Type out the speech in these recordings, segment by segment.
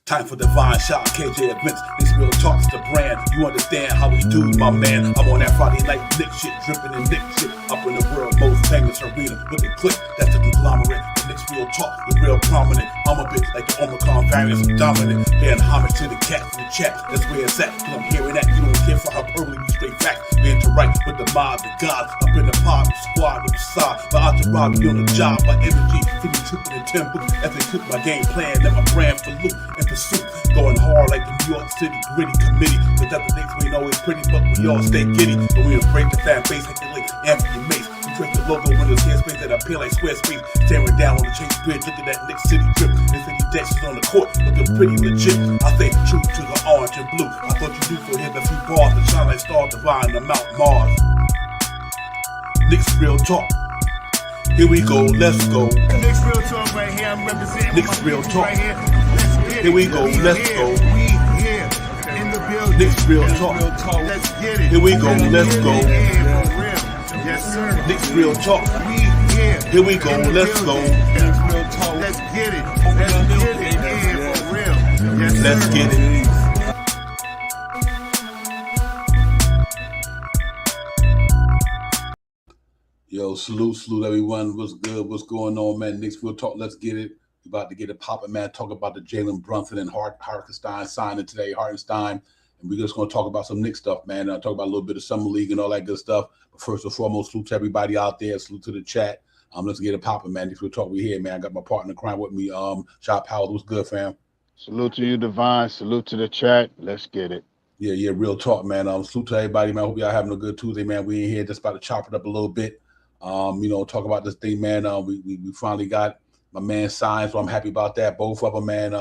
Time for divine shot, KJ events. This real talk's the brand. You understand how we do, my man. I'm on that Friday night Knicks shit, dripping in Knicks shit. Up in the world most famous arena with the click. That's the conglomerate. The Knicks real talk, the real prominent. I'm a bit like the Omicron variants, dominant. Paying homage to the cats in the chat. That's where it's at. Cause I'm hearing that. You don't care for hyperbole, we straight facts. We interact with the mob, the gods. Up in the pod, the squad, with the side. My entourage be on the job, my energy. Feeling tripping in 10 boots. As they cook my game plan, and my brand for loot and pursuit. Going hard like the New York City gritty committee. Cause that the Knicks we ain't always pretty, but we all stay giddy. But we embrace the fan base like the late Anthony Mace. We drink the logo when there's space that appear like square space. Staring down on the Chase Bridge, looking at Knicks City drip. And City Dexter's on the court, looking pretty legit. I say the truth to the orange and blue. I thought you knew, so here's a few bars that shine like stars divine on Mount Mars. Knicks real talk. Here we go, let's go. Knicks real talk right here. I'm representing Knicks real talk. right here. Let's get it. Here we go, let's go. We here in the building. Knicks real talk. Let's get it. Here we go, let's go. Yeah, for real. Yes, sir. Knicks real talk. We here. Here we go, let's go. Let's get it. Let's get it. Yeah, for real. Yes, sir. Let's get it. Yo, salute everyone. What's good? What's going on, man? Knicks real talk. Let's get it. We about to get it popping, man. Talk about the Jalen, Brunson, and Hartenstien signing today. Hartenstien. And we're just going to talk about some Knicks stuff, man. Talk about a little bit of Summer League and all that good stuff. But first and foremost, salute to everybody out there. Salute to the chat. Let's get it popping, man. Knicks real talk. We here, man. I got my partner crying with me. Shop Powell. What's good, fam? Salute to you, Divine. Salute to the chat. Let's get it. Yeah, real talk, man. Salute to everybody, man. Hope y'all having a good Tuesday, man. We in here just about to chop it up a little bit. Talk about this thing, man. We finally got my man signed, so I'm happy about that. Both of them, man.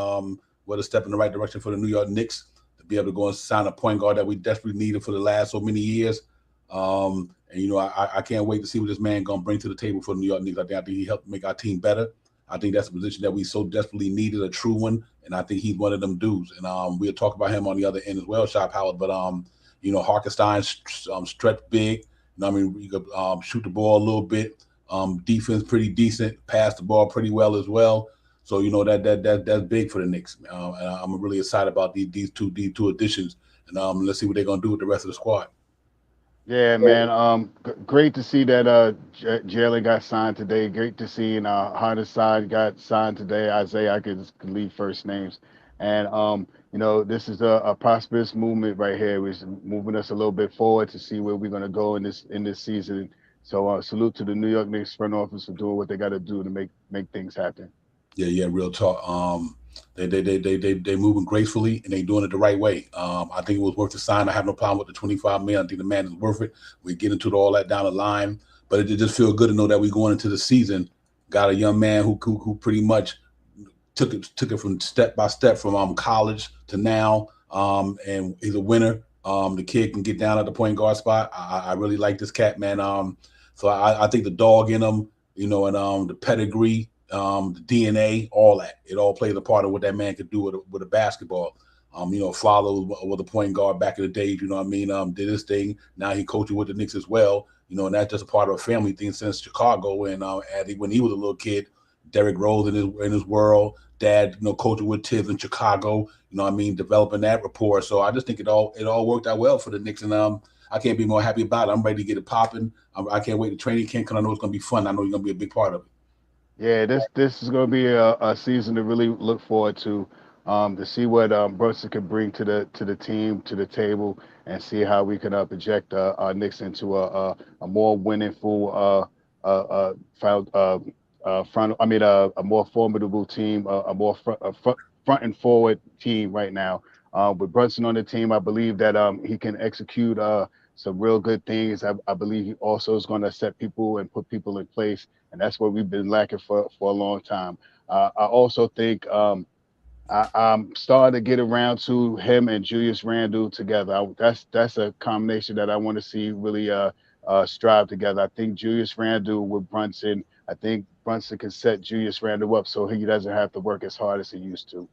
What a step in the right direction for the New York Knicks to be able to go and sign a point guard that we desperately needed for the last so many years. I can't wait to see what this man gonna bring to the table for the New York Knicks. I think he helped make our team better. I think that's a position that we so desperately needed, a true one, and I think he's one of them dudes. And we'll talk about him on the other end as well, Shop Howard. But Hartenstien stretch big. I mean, you could shoot the ball a little bit. Defense pretty decent. Pass the ball pretty well as well. So that's big for the Knicks. And I'm really excited about these two additions. And let's see what they're gonna do with the rest of the squad. Yeah, man. Great to see that Jalen got signed today. Great to see Hartenstien got signed today. Isaiah, I could leave first names. And this is a prosperous movement right here. It's moving us a little bit forward to see where we're going to go in this season. So salute to the New York Knicks front office for doing what they got to do to make things happen. Yeah, real talk. They moving gracefully and they doing it the right way. I think it was worth the sign. I have no problem with the $25 million. I think the man is worth it. We get into all that down the line, but it just feels good to know that we going into the season. Got a young man who pretty much took it from step by step from college to now, and he's a winner. The kid can get down at the point guard spot. I really like this cat, man. So I think the dog in him, and the pedigree, the DNA, all that, it all plays a part of what that man could do with a basketball. Follow was a point guard back in the days, did his thing. Now he coaching with the Knicks as well, and that's just a part of a family thing since Chicago. And when he was a little kid, Derrick Rose in his world, dad, coaching with Tibbs in Chicago, developing that rapport. So I just think it all worked out well for the Knicks, and I can't be more happy about it. I'm ready to get it popping. I can't wait to training camp because I know it's going to be fun. I know you're going to be a big part of it. Yeah, this is going to be a season to really look forward to see what Brunson can bring to the team, to the table, and see how we can project our Knicks into a more winningful a more formidable team, a more front and forward team right now. With Brunson on the team, I believe that he can execute some real good things. I believe he also is going to set people and put people in place, and that's what we've been lacking for a long time. I also think I'm starting to get around to him and Julius Randle together. That's a combination that I want to see really strive together. I think Julius Randle with Brunson. I think Brunson can set Julius Randle up so he doesn't have to work as hard as he used to.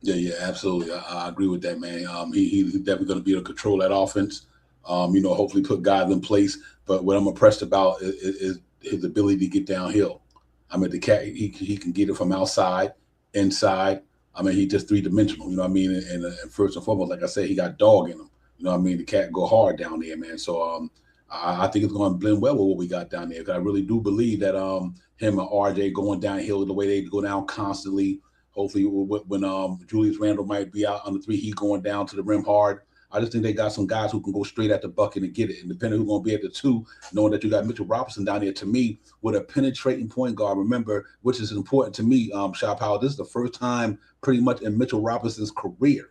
Yeah, absolutely. I agree with that, man. He's definitely going to be able to control that offense. Hopefully put guys in place. But what I'm impressed about is his ability to get downhill. I mean, the cat, he can get it from outside, inside, I mean, he's just 3-dimensional. You know what I mean? And first and foremost, like I said, he got dog in him. You know what I mean? The cat go hard down there, man. So I think it's going to blend well with what we got down there. Because I really do believe that him and RJ going downhill the way they go down constantly. Hopefully, when Julius Randle might be out on the three, he going down to the rim hard. I just think they got some guys who can go straight at the bucket and get it. And depending who's going to be at the two, knowing that you got Mitchell Robinson down there, to me, with a penetrating point guard, remember, which is important to me, Shot Powell, this is the first time pretty much in Mitchell Robinson's career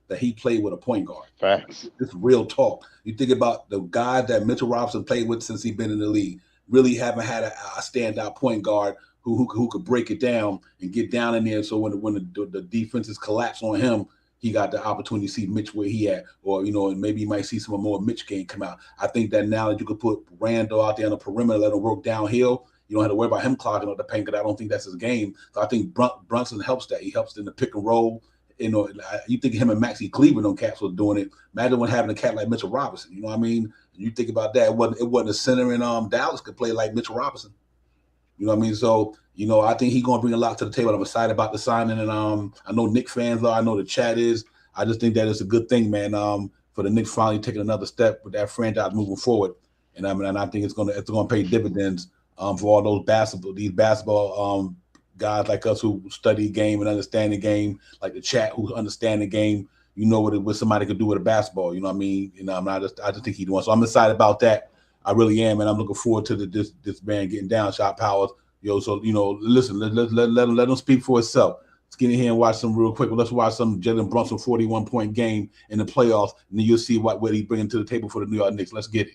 that he played with a point guard. Facts. It's real talk. You think about the guys that Mitchell Robinson played with since he's been in the league, really haven't had a standout point guard who could break it down and get down in there. So when the defenses collapse on him, he got the opportunity to see Mitch where he at, or, you know, and maybe you might see some more Mitch game come out. I think that now that you could put Randall out there on the perimeter, let him work downhill, you don't have to worry about him clogging up the paint, because I don't think that's his game. So I think Brunson helps that. He helps in the pick and roll. You know, you think him and Maxie Cleveland on Cats was doing it. Imagine when having a cat like Mitchell Robinson. You know what I mean? You think about that. It wasn't a center in Dallas could play like Mitchell Robinson. You know what I mean? So, you know, I think he's going to bring a lot to the table. I'm excited about the signing, and I know Knicks fans are. I know the chat is. I just think that it's a good thing, man, for the Knicks finally taking another step with that franchise moving forward. And I think it's going to pay dividends for all those basketball guys like us who study the game and understand the game, like the chat who understand the game. You know what somebody could do with a basketball. You know what I mean? You know, I just think he's doing. So I'm excited about that. I really am, and I'm looking forward to this man getting down, Shot Powers. So, you know, listen, let him speak for itself. Let's get in here and watch some real quick. Let's watch some Jalen Brunson 41-point game in the playoffs, and then you'll see what he's bringing to the table for the New York Knicks. Let's get it.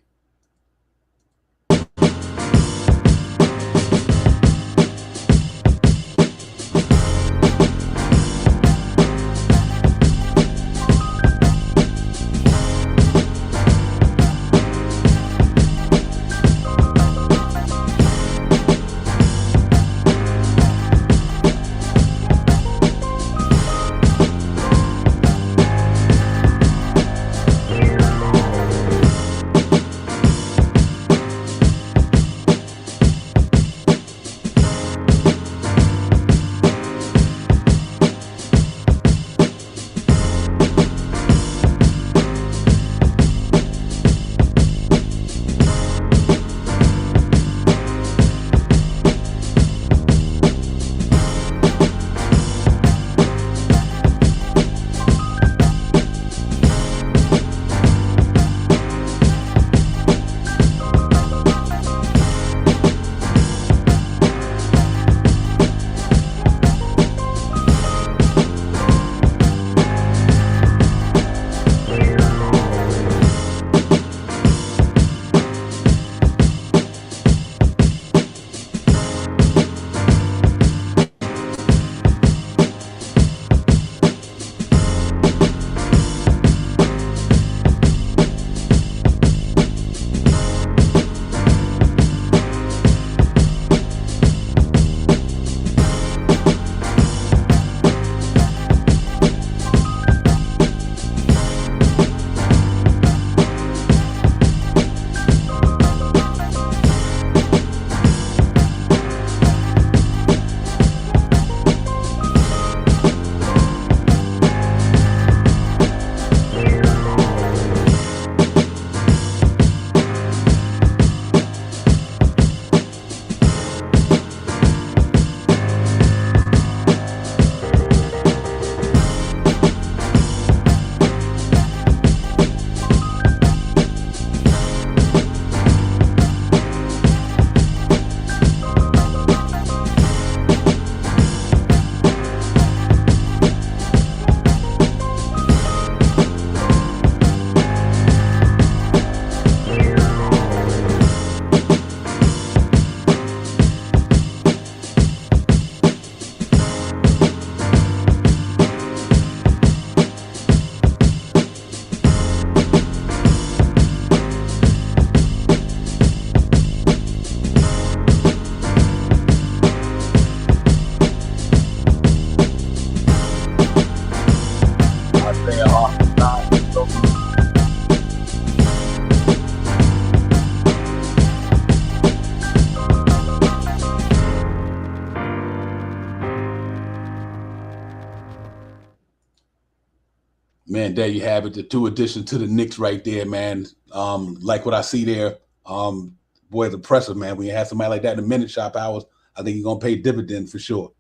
Man, there you have it. The two additions to the Knicks right there, man. Like what I see there. Boy, it's impressive, man. When you have somebody like that in the minute shop hours, I think you're gonna pay dividends for sure.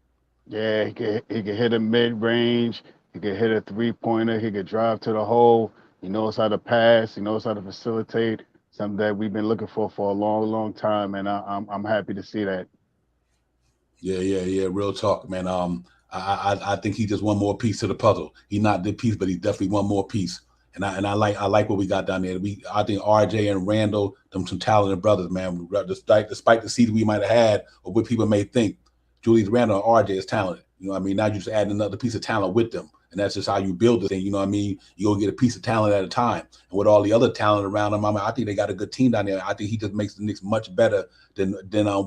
Yeah, he can hit a mid range. He can hit a 3 pointer. He can drive to the hole. He knows how to pass. He knows how to facilitate. Something that we've been looking for a long, long time, and I'm happy to see that. Yeah. Real talk, man. I think he just one more piece to the puzzle. He not the piece, but he definitely one more piece. And I like what we got down there. I think RJ and Randall, them some talented brothers, man. Despite the season we might have had or what people may think, Julius Randall and RJ is talented. You know what I mean? Now you just add another piece of talent with them. And that's just how you build the thing. You know what I mean? You go get a piece of talent at a time. And with all the other talent around them, I think they got a good team down there. I think he just makes the Knicks much better than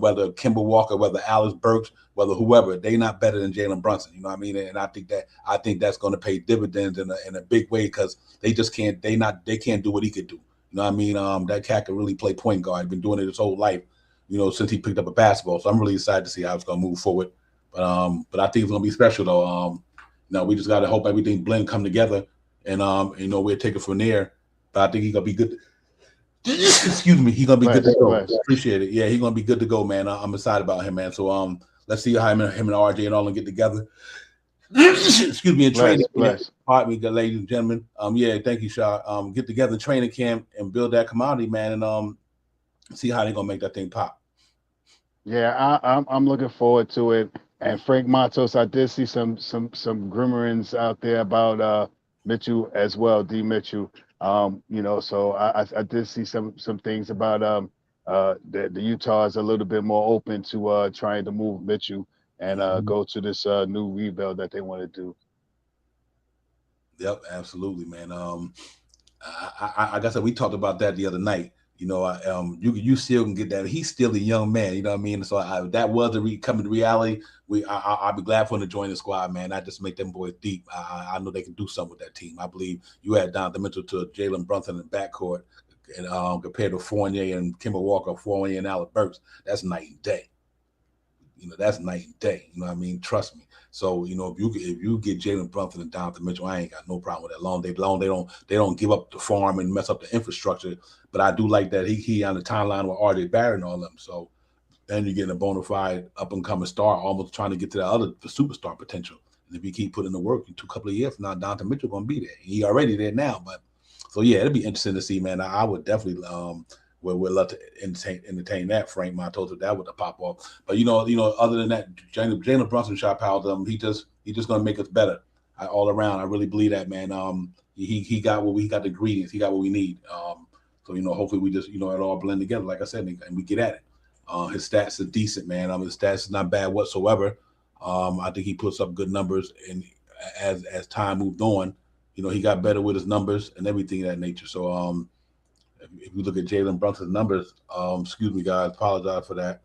whether Kimber Walker, whether Alex Burks, whether whoever, they not better than Jalen Brunson. You know what I mean? And I think that's going to pay dividends in a big way because they just can't they can't do what he could do. You know what I mean? That cat can really play point guard. He's been doing it his whole life, since he picked up a basketball. So I'm really excited to see how it's going to move forward. But I think it's going to be special though. We just got to hope everything blend come together, and we'll take it from there. But I think he's gonna be good. Excuse me, he's gonna be good to Bless, go. bless. Appreciate it. Yeah, he's gonna be good to go, man. I'm excited about him, man. So let's see how him and RJ and all them get together. Excuse me, in training Bless, camp. bless. Pardon me, ladies and gentlemen. Yeah, thank you, Shaw. Get together in training camp and build that commodity, man, and see how they're gonna make that thing pop. Yeah, I'm looking forward to it. And Frank Matos, I did see some glimmerings out there about Mitchell as well, D Mitchell. So I did see some things about the Utah is a little bit more open to trying to move Mitchell and Mhm. go to this new rebuild that they want to do. Yep, absolutely, man. Like I said, we talked about that the other night. You still can get that. He's still a young man. You know what I mean. So that was coming to reality. I'll be glad for him to join the squad, man. I just make them boys deep. I know they can do something with that team. I believe you had Donovan Mitchell to Jalen Brunson in the backcourt, and compared to Fournier and Kimber Walker, Fournier and Alec Burks, that's night and day. That's night and day. You know what I mean? Trust me. So if you get Jalen Brunson and Donovan Mitchell, I ain't got no problem with that. Long they don't give up the farm and mess up the infrastructure. But I do like that he on the timeline with RJ Barrett and all them. So then you're getting a bona fide up and coming star, almost trying to get to the superstar potential. And if you keep putting the work, in a couple of years from now, Donovan Mitchell gonna be there. He already there now, but so yeah, it'll be interesting to see, man. I would definitely we'd love to entertain that. Frank Montosa, that would pop off. But other than that, Jalen Brunson shot power, he just gonna make us better all around. I really believe that, man. He got what we got the ingredients. He got what we need. So hopefully we just it all blend together, like I said, and we get at it. His stats are decent, man. His stats is not bad whatsoever. I think he puts up good numbers, and as time moved on, he got better with his numbers and everything of that nature. So if you look at Jalen Brunson's numbers, excuse me, guys, apologize for that.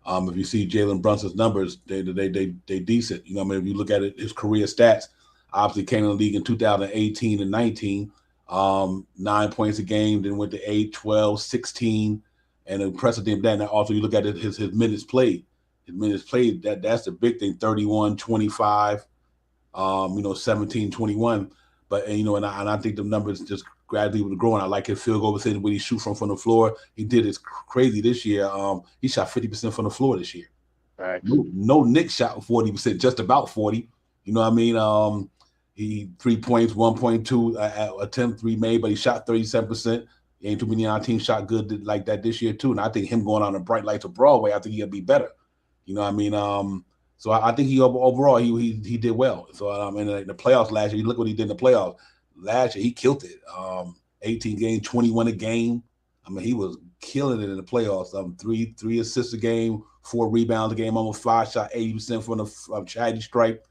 If you see Jalen Brunson's numbers, they decent. I mean, if you look at it, his career stats, obviously came in the league in 2018 and 19, 9 points a game, then went to 8, 12, 16, and impressive thing that. And also you look at it, his minutes played. His minutes played, that's the big thing, 31, 25, 17, 21. But and I think the numbers just gradually were growing. I like his field goal percentage when he shoot from the floor. He did it crazy this year. He shot 50% from the floor this year. Facts. No Knicks shot 40%, just about 40. You know what I mean? He 3 points, 1.2 attempt three made, but he shot 37%. Ain't too many on our team shot good like that this year too. And I think him going on the bright lights of Broadway, I think he'll be better. You know what I mean? So I think he overall he did well. So in the playoffs last year, you look what he did in the playoffs. Last year he killed it. 18 games, 21 a game. I mean, he was killing it in the playoffs. Three assists a game, 4 rebounds a game, almost 5 shot 80% from the Chatty stripe.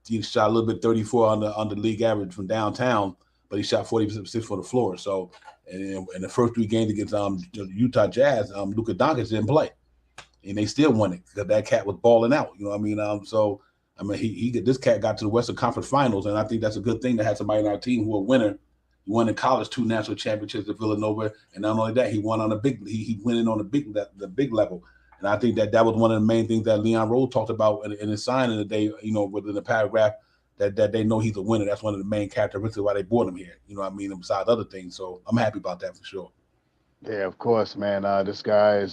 He shot a little bit 34 on the league average from downtown, but he shot 40% from the floor. So in the first 3 games against Utah Jazz, Luka Doncic didn't play, and they still won it because that cat was balling out. You know what I mean? So I mean, this cat got to the Western Conference Finals, and I think that's a good thing to have somebody on our team who a winner. He won in college 2 national championships at Villanova, and not only that, he won on a big. He winning on the big level, and I think that was one of the main things that Leon Rose talked about in his signing today. Within the paragraph that they know he's a winner. That's one of the main characteristics why they brought him here. You know what I mean? And besides other things. So I'm happy about that for sure. Yeah, of course, man. This guy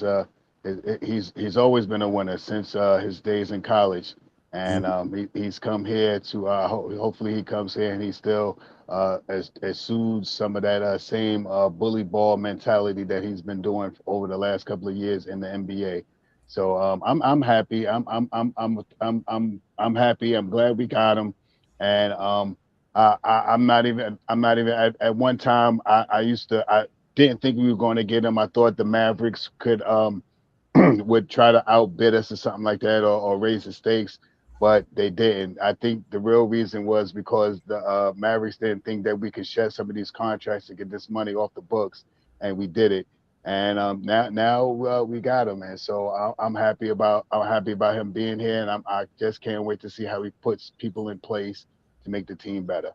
he's always been a winner since his days in college, and Mhm. he's come here to hopefully he comes here and he still exudes some of that same bully ball mentality that he's been doing over the last couple of years in the NBA. So I'm happy. I'm happy. I'm glad we got him, and I'm not even at one time I used to I didn't think we were going to get him. I thought the Mavericks could would try to outbid us or something like that, or raise the stakes, but they didn't. I think the real reason was because the Mavericks didn't think that we could shed some of these contracts to get this money off the books, and we did it. And now we got him, and so I'm happy about him being here, and I just can't wait to see how he puts people in place to make the team better.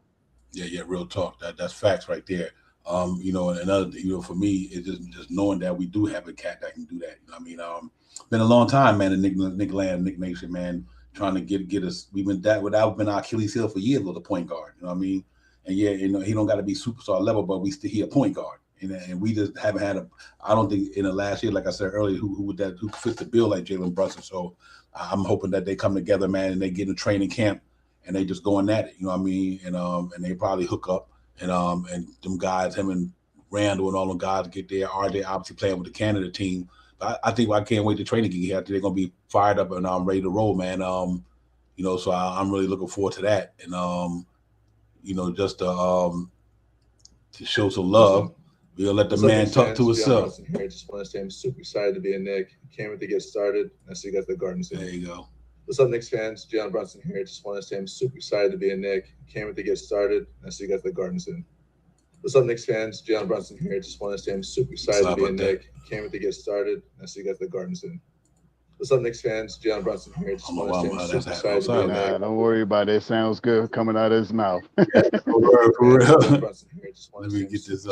Yeah, real talk. That's facts right there. And another, for me, it's just knowing that we do have a cat that can do that. You know what I mean, been a long time, man. In Nick Land, Nick Nation, man, trying to get us. We've been that without been our Achilles heel for years with a point guard. You know what I mean? And yeah, he don't got to be superstar level, but we still he a point guard. And we just haven't had a. I don't think in the last year, like I said earlier, who fits the bill like Jalen Brunson. So I'm hoping that they come together, man, and they get in training camp and they just going at it. You know what I mean? And they probably hook up. And them guys, him and Randall and all them guys get there. RJ obviously playing with the Canada team. But I think I can't wait to training get here. They're gonna be fired up and ready to roll, man. So I'm really looking forward to that. And just to show some love, we'll let the man talk to himself. Here. Just want to say I'm super excited to be a Knick. Can't wait to get started. I see you got the Garden City. There you go. What's up, Knicks fans? Jalen Brunson here. Just want to say I'm super excited to be a Knick. Can't wait to get started. I see you got the Garden City. What's up, Knicks fans? Jalen Brunson here. Just want to say I'm super excited to be a Knick. Can't wait to get started. I see you got the Garden City. What's up, Knicks fans? Jalen Brunson here. Just want to say I'm super excited to be a Knick. Don't worry about it. It sounds good coming out of his mouth. For real. Let me get this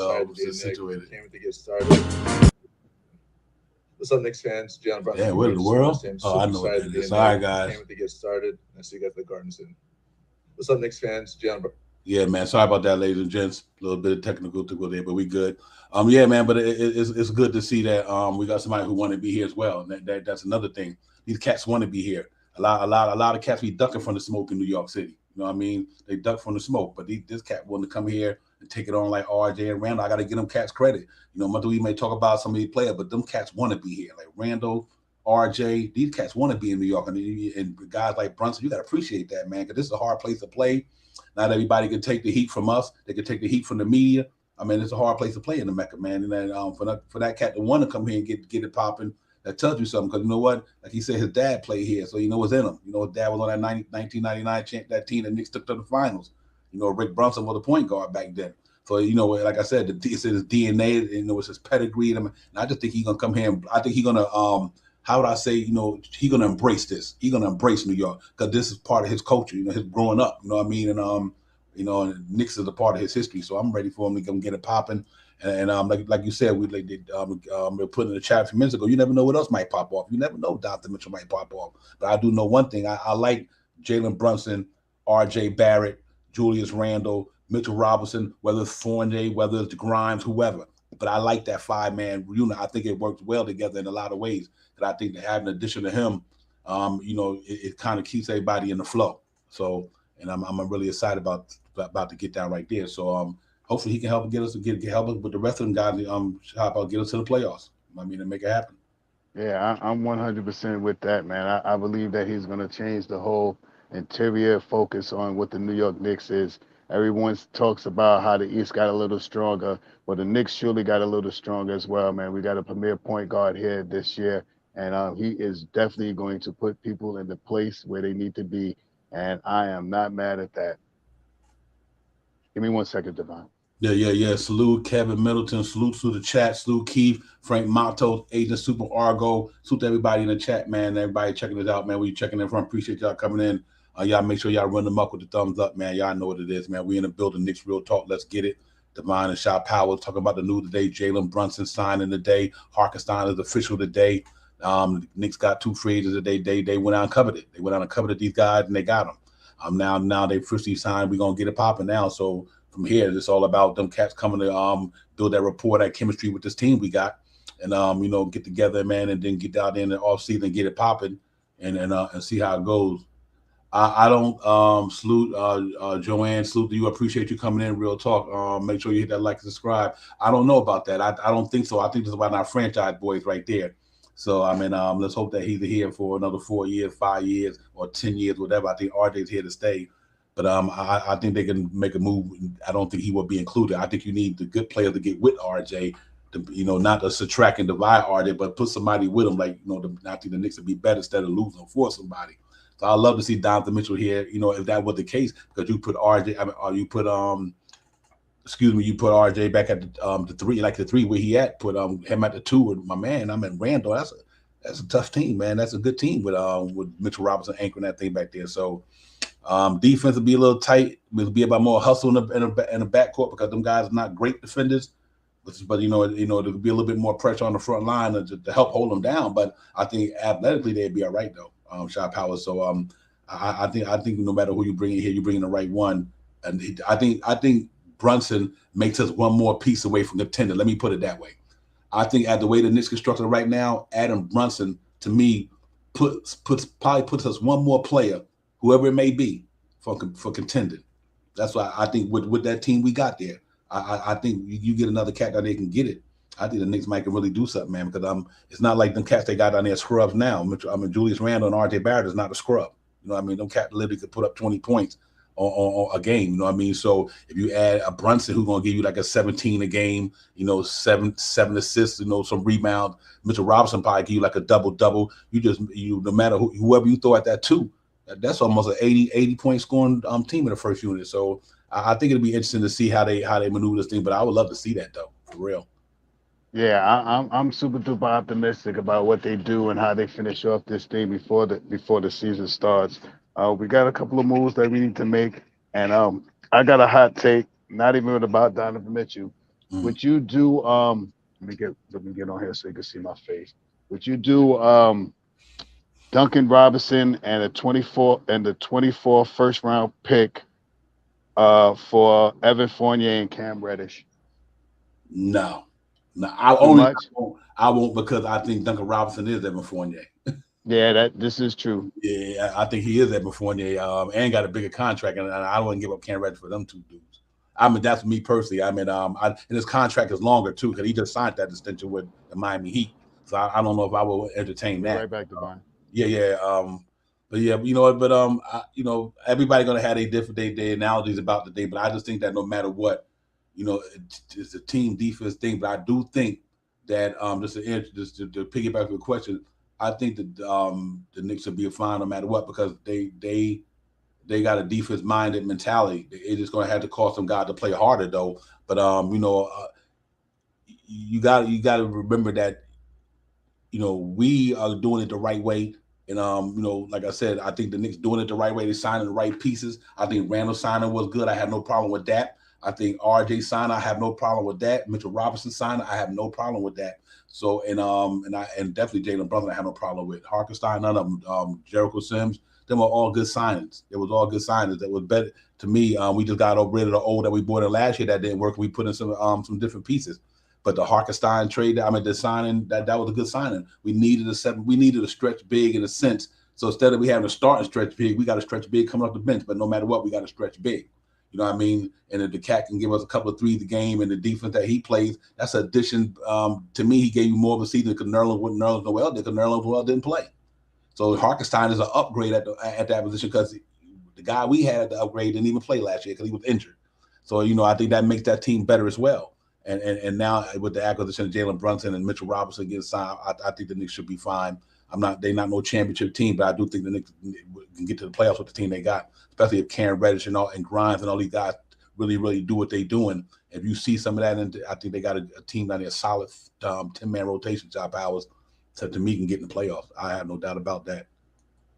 situated. Can't wait to get started. What's up, Knicks fans? Jalen Brunson. Yeah, what in the world? Oh, I know what that is. All right, guys. Can't wait to get started. I see you got the Garden City. What's up, Knicks fans? Jalen. Yeah, man. Sorry about that, ladies and gents. A little bit of technical there, but we good. Yeah, man. But it's good to see that we got somebody who want to be here as well. And that's another thing. These cats want to be here. A lot of cats be ducking from the smoke in New York City. You know what I mean? They duck from the smoke, but this cat wanted to come here and take it on like RJ and Randall. I got to give them cats credit. We may talk about some of these players, but them cats want to be here. Like Randall, RJ, these cats want to be in New York. And guys like Brunson, you got to appreciate that, man, because this is a hard place to play. Not everybody can take the heat from us. They can take the heat from the media. I mean, it's a hard place to play in the Mecca, man. And then for that cat to want to come here and get it popping, that tells you something. Because you know what? Like he said, his dad played here, so you know what's in him. His dad was on that 1999 that team that Knicks took to the finals. Rick Brunson was a point guard back then. So, like I said, it's his DNA, it's his pedigree. And I just think he's going to come here. And I think he's going to, how would I say, he's going to embrace this. He's going to embrace New York because this is part of his culture, his growing up. You know what I mean? And Knicks is a part of his history. So I'm ready for him to come get it popping. And like you said, we were putting in the chat a few minutes ago. You never know what else might pop off. You never know Donovan Mitchell might pop off. But I do know one thing. I like Jalen Brunson, R.J. Barrett, Julius Randle, Mitchell Robinson, whether it's Fournier, whether it's Grimes, whoever. But I like that five-man unit. I think it works well together in a lot of ways. And I think that having an addition to him, it kind of keeps everybody in the flow. So, and I'm really excited about to get down right there. So, hopefully he can help get us help us with the rest of them guys. Help out get us to the playoffs. I mean, and make it happen. Yeah, I'm 100% with that, man. I believe that he's going to change the whole interior focus on what the New York Knicks is. Everyone talks about how the East got a little stronger, but the Knicks surely got a little stronger as well, man. We got a premier point guard here this year, and he is definitely going to put people in the place where they need to be, and I am not mad at that. Give me 1 second, Devon. Yeah. Salute Kevin Middleton. Salute to the chat. Salute Keith, Frank Matos, Agent Super Argo. Salute to everybody in the chat, man. Everybody checking us out, man. We checking in from. Appreciate y'all coming in. Y'all make sure y'all run them up with the thumbs up, man. Y'all know what it is, man. We in the building. Knicks Real Talk. Let's get it. Divine and Shot Powers talking about the news today. Jalen Brunson signing today. Hartenstien is official today. Knicks got 2 free agents today. They went out and covered it. They went out and covered these guys, and they got them. Now they officially signed. We're gonna get it popping now. So from here, it's all about them cats coming to build that rapport, that chemistry with this team we got, and get together, man, and then get out there in the off season and get it popping, and see how it goes. I don't salute Joanne. Salute to you. Appreciate you coming in. Real talk. Make sure you hit that like and subscribe. I don't know about that. I don't think so. I think this is about our franchise boys right there. So I mean, let's hope that he's here for another 4 years, 5 years, or 10 years, whatever. I think RJ's here to stay. But I think they can make a move. I don't think he will be included. I think you need the good player to get with RJ. Not to subtract and divide RJ, but put somebody with him. Like I think the Knicks would be better instead of losing for somebody. So I love to see Donovan Mitchell here. If that was the case, because you put RJ, you put you put RJ back at the three, like the three where he at. Put him at the two with my man. Randall. That's a tough team, man. That's a good team with Mitchell Robinson anchoring that thing back there. So defense will be a little tight. It'll be about more hustle in the backcourt because them guys are not great defenders. But there'll be a little bit more pressure on the front line to help hold them down. But I think athletically they'd be all right though. Shot power. So I think no matter who you bring in here, you bring in the right one. And I think Brunson makes us one more piece away from contender. Let me put it that way. I think at the way the Knicks constructed right now, Adam Brunson to me probably puts us one more player, whoever it may be, for contending. That's why I think with that team we got there, I think you get another cat that they can get it. I think the Knicks might can really do something, man, because it's not like them cats they got down there scrubs now. Julius Randle and RJ Barrett is not a scrub. Them cats literally could put up 20 points on a game. So if you add a Brunson who's gonna give you like a 17 a game, seven assists, some rebounds. Mitchell Robinson probably give you like a double. No matter whoever you throw at that two, that's almost an 80 point scoring team in the first unit. So I think it'll be interesting to see how they maneuver this thing. But I would love to see that though, for real. Yeah, I'm super duper optimistic about what they do and how they finish off this thing before the season starts. We got a couple of moves that we need to make, and I got a hot take, not even about Donovan Mitchell. Would you do let me get on here so you can see my face. Would you do Duncan Robinson and the 24 first round pick for Evan Fournier and Cam Reddish? No, I won't because I think Duncan Robinson is Evan Fournier. Yeah, this is true. Yeah, I think he is Evan Fournier, and got a bigger contract, and I wouldn't give up Cam Reddish for them two dudes. That's me personally. And his contract is longer too because he just signed that extension with the Miami Heat. So I don't know if I will entertain that. Right back to mine. Yeah. But yeah, you know what? But everybody gonna have their analogies about the day. But I just think that no matter what, it's a team defense thing. But I do think that just to piggyback your question, I think that the Knicks will be fine no matter what because they got a defense minded mentality. It's just gonna have to cause some guys to play harder though. But you got to remember that we are doing it the right way. And like I said, I think the Knicks doing it the right way. They signing the right pieces. I think Randall signing was good. I have no problem with that. I think RJ signing, I have no problem with that. Mitchell Robinson signing, I have no problem with that. So and definitely Jalen Brunson, I have no problem with. Hartenstien, none of them. Jericho Sims, them were all good signings. It was all good signings. That was better to me. We just got rid of the old that we bought in last year that didn't work. We put in some different pieces. But the Hartenstien trade, the signing that was a good signing. We needed a stretch big in a sense. So instead of we having to start and stretch big, we got a stretch big coming off the bench. But no matter what, we got to stretch big. You know what I mean? And if the cat can give us a couple of threes a game and the defense that he plays, that's an addition. To me, he gave you more of a season because Nerlens Noel did because Nerlens Noel didn't play. So Hartenstien is an upgrade at that position because the guy we had at the upgrade didn't even play last year because he was injured. So, I think that makes that team better as well. And now with the acquisition of Jalen Brunson and Mitchell Robinson getting signed, I think the Knicks should be fine. They're not no championship team, but I do think the Knicks can get to the playoffs with the team they got, especially if Cam Reddish and Grimes and all these guys really, really do what they're doing. If you see some of that, and I think they got a team down there, solid 10-man rotation, job hours, so to me can get in the playoffs. I have no doubt about that.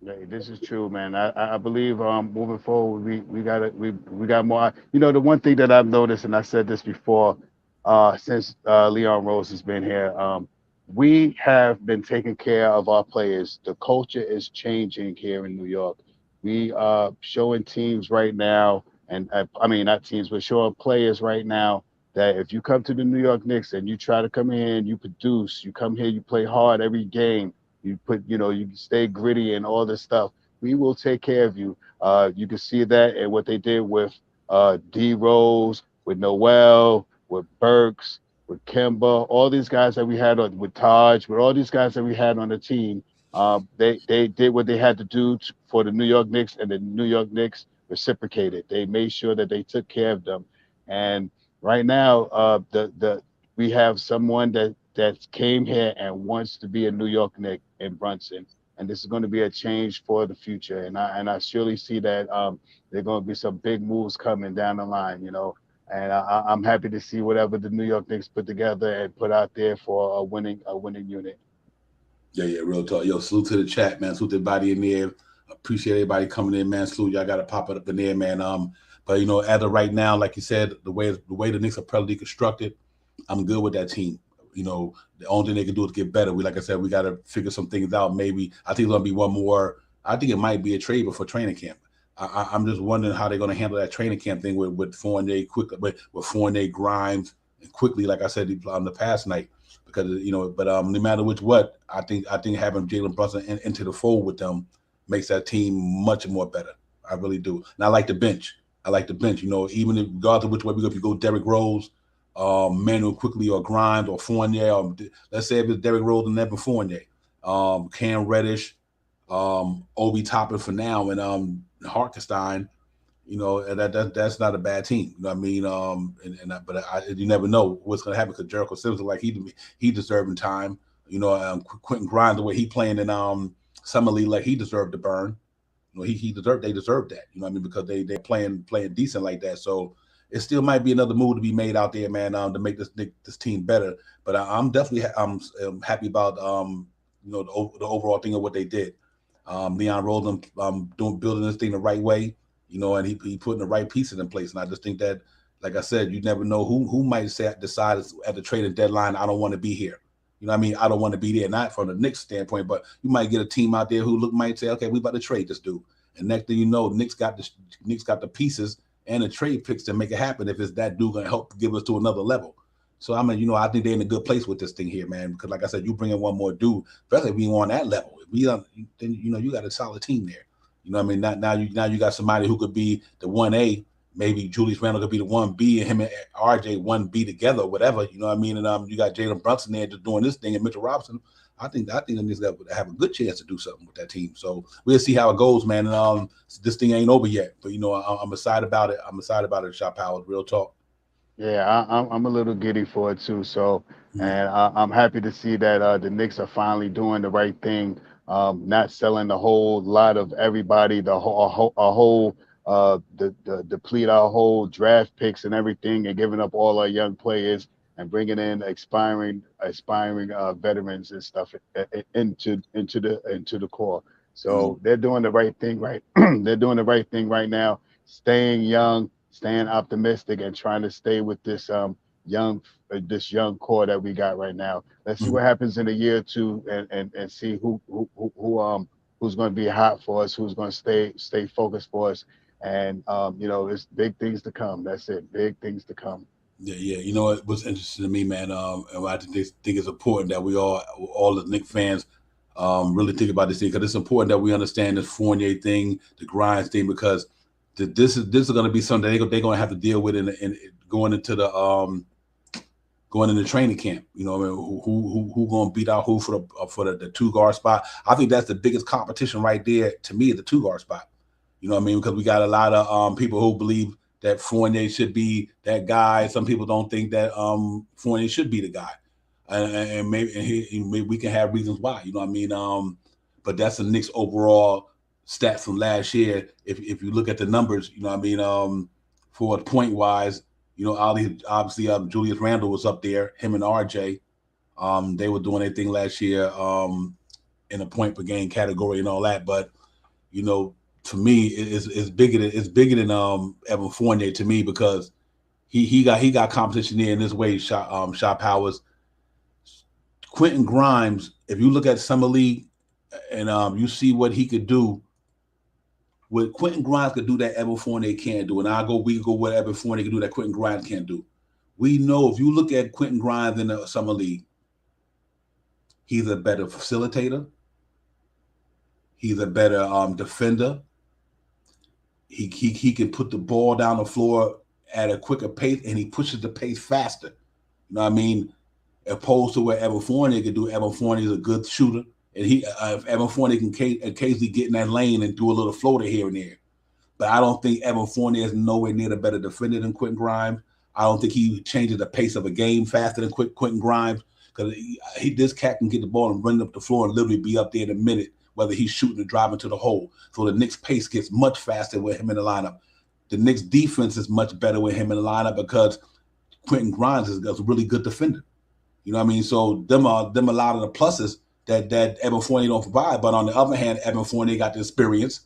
Yeah, this is true, man. I believe moving forward, we got more. The one thing that I've noticed, and I said this before, since Leon Rose has been here, we have been taking care of our players. The culture is changing here in New York. We showing teams right now, and I mean not teams, but showing players right now that if you come to the New York Knicks and you try to come here and you produce, you come here, you play hard every game, you put, you stay gritty and all this stuff, we will take care of you. You can see that and what they did with D Rose, with Noel, with Burks, with Kemba, all these guys that we had on with Taj, with all these guys that we had on the team. They did what they had to do for the New York Knicks, and the New York Knicks reciprocated. They made sure that they took care of them. And right now, the we have someone that came here and wants to be a New York Knick in Brunson, and this is going to be a change for the future. And I surely see that there are going to be some big moves coming down the line. And I'm happy to see whatever the New York Knicks put together and put out there for a winning unit. Yeah, real talk. Yo, salute to the chat, man. Salute to everybody in there. Appreciate everybody coming in, man. Salute, y'all got to pop it up in there, man. But as of right now, like you said, the way the Knicks are presently constructed, I'm good with that team. The only thing they can do is get better. Like I said, we got to figure some things out. Maybe I think there's gonna be one more. I think it might be a trade before training camp. I'm just wondering how they're gonna handle that training camp thing with Fournier quickly, with Fournier, Grimes, and quickly. Like I said on the past night, because but no matter what, I think having Jalen Brunson into the fold with them makes that team much more better. I really do. And I like the bench. Even regardless of which way we go, if you go Derrick Rose, Manuel quickly, or Grimes, or Fournier, or let's say if it's Derrick Rose and Evan Fournier, Cam Reddish, Obi Toppin for now, and Hartenstien. That's not a bad team. You know what I mean? But you never know what's going to happen, because Jericho Sims, like he deserving time. Quentin Grimes, the way he playing in summer league, like he deserved to burn. They deserved that. You know what I mean? Because they're playing decent like that. So it still might be another move to be made out there, man, to make this team better. But I'm definitely happy about the overall thing of what they did. Leon Rosen building this thing the right way, and he putting the right pieces in place. And I just think that, like I said, you never know who might decide at the trading deadline, I don't want to be here. You know what I mean? I don't want to be there, not from the Knicks standpoint, but you might get a team out there who might say, okay, we about to trade this dude. And next thing you know, Knicks got the pieces and the trade picks to make it happen if it's that dude going to help give us to another level. So, I think they're in a good place with this thing here, man, because like I said, you bring in one more dude, especially if we on that level. If we then, you got a solid team there. You know what I mean? Now you got somebody who could be the 1A. Maybe Julius Randle could be the 1B, and him and RJ 1B together, or whatever. You know what I mean? And you got Jalen Brunson there just doing this thing, and Mitchell Robinson. I think the Knicks have a good chance to do something with that team. So we'll see how it goes, man. And this thing ain't over yet, but I'm excited about it. I'm excited about it, Shop Howard. Real talk. Yeah, I'm a little giddy for it too. So, Mhm. and I'm happy to see that the Knicks are finally doing the right thing, not selling a whole lot of everybody, deplete our whole draft picks and everything, and giving up all our young players and bringing in aspiring veterans and stuff into the core. So they're doing the right thing, right? They're doing the right thing right now, staying young, staying optimistic, and trying to stay with young young core that we got right now. Let's see Mhm. what happens in a year or two, and see who's going to be hot for us, who's going to stay focused for us, and it's big things to come. That's it, big things to come. Yeah. You know what's interesting to me, man? And I think it's important that we all the Knicks fans, really think about this thing, because it's important that we understand this Fournier thing, the Grimes thing, because this is going to be something they're going to have to deal with in going into training camp. I mean, who going to beat out who for the two guard spot? I think that's the biggest competition right there to me, the two guard spot. You know what I mean? Because we got a lot of people who believe that Fournier should be that guy. Some people don't think that Fournier should be the guy, and maybe we can have reasons why. You know what I mean? But that's the Knicks overall stat from last year. If you look at the numbers, you know what I mean? For point wise, obviously Julius Randle was up there. Him and RJ, they were doing their thing last year in a point per game category and all that. But to me, it's bigger than Evan Fournier to me, because he got competition there in this way. Shop Powers, Quentin Grimes. If you look at summer league and you see what he could do what Quentin Grimes could do that Evan Fournier can't do, and we go what Evan Fournier can do that Quentin Grimes can't do. We know if you look at Quentin Grimes in the summer league, he's a better facilitator. He's a better defender. He can put the ball down the floor at a quicker pace, and he pushes the pace faster. You know what I mean? Opposed to what Evan Fournier can do. Evan Fournier is a good shooter, and if Evan Fournier can occasionally get in that lane and do a little floater here and there. But I don't think Evan Fournier is nowhere near the better defender than Quentin Grimes. I don't think he changes the pace of a game faster than Quentin Grimes, because this cat can get the ball and run up the floor and literally be up there in a minute, whether he's shooting or driving to the hole. So the Knicks' pace gets much faster with him in the lineup. The Knicks' defense is much better with him in the lineup because Quentin Grimes is a really good defender. You know what I mean? So them a lot of the pluses that Evan Fournier don't provide. But on the other hand, Evan Fournier got the experience.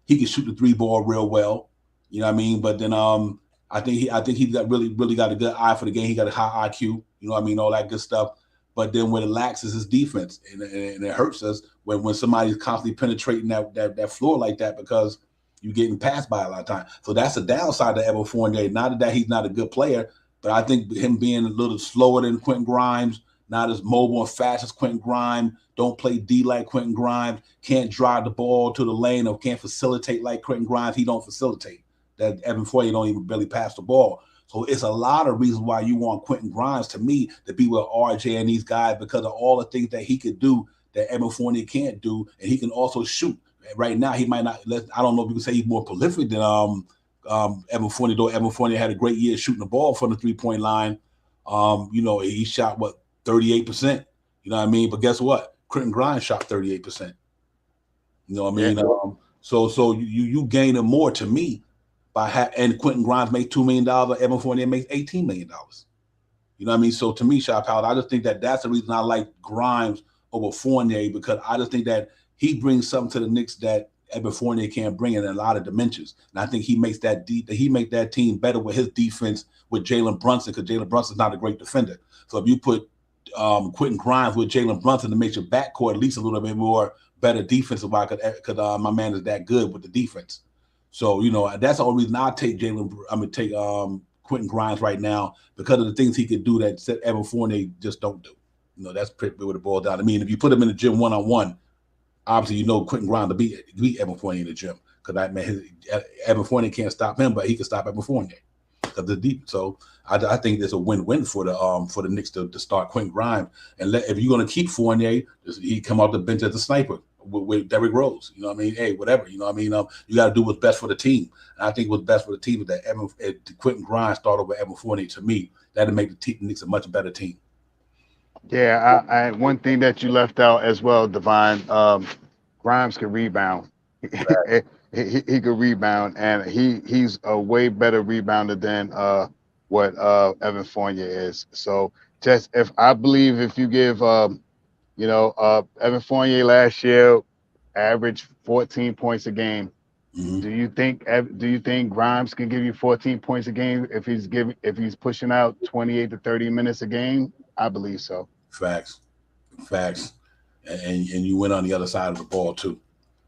He can shoot the three ball real well. You know what I mean? But then I think he got really got a good eye for the game. He got a high IQ. You know what I mean? All that good stuff. But then when it lacks is his defense, and it hurts us when somebody's constantly penetrating that floor like that, because you're getting passed by a lot of times. So that's a downside to Evan Fournier. Not that he's not a good player, but I think him being a little slower than Quentin Grimes, not as mobile and fast as Quentin Grimes, don't play D like Quentin Grimes, can't drive the ball to the lane or can't facilitate like Quentin Grimes. He don't facilitate. That Evan Fournier don't even barely pass the ball. So it's a lot of reasons why you want Quentin Grimes, to me, to be with RJ and these guys, because of all the things that he could do that Evan Fournier can't do, and he can also shoot. Right now, he might not. I don't know if you can say he's more prolific than Evan Fournier. Though Evan Fournier had a great year shooting the ball from the 3-point line. He shot 38%. You know what I mean? But guess what? Quentin Grimes shot 38%. You know what I mean? Yeah. So you gain him more, to me. And Quentin Grimes makes $2 million, Evan Fournier makes $18 million. You know what I mean? So to me, Shy Powell, I just think that's the reason I like Grimes over Fournier, because I just think that he brings something to the Knicks that Evan Fournier can't bring in a lot of dimensions. And I think he makes that team better with his defense with Jalen Brunson, because Jalen Brunson's not a great defender. So if you put Quentin Grimes with Jalen Brunson, to make your backcourt at least a little bit more better defensive, because my man is that good with the defense. So, that's the only reason I take Quentin Grimes right now, because of the things he could do that Evan Fournier just don't do. That's pretty what it boils down. I mean, if you put him in the gym one-on-one, obviously Quentin Grimes to beat Evan Fournier in the gym, because Evan Fournier can't stop him, but he can stop Evan Fournier because the deep. So I think there's a win-win for the Knicks to start Quentin Grimes, and if you're going to keep Fournier, he come off the bench as a sniper with Derrick Rose. You know what I mean? Hey, whatever. You know what I mean? You got to do what's best for the team. And I think what's best for the team is that Quentin Grimes start over Evan Fournier. To me, that'll make the Knicks a much better team. Yeah, I one thing that you left out as well, Divine. Grimes can rebound. he can rebound, and he's a way better rebounder than what Evan Fournier is. So I believe if you give Evan Fournier last year averaged 14 points a game. Mm-hmm. Do you think Grimes can give you 14 points a game if he's pushing out 28 to 30 minutes a game? I believe so. Facts. And you went on the other side of the ball too.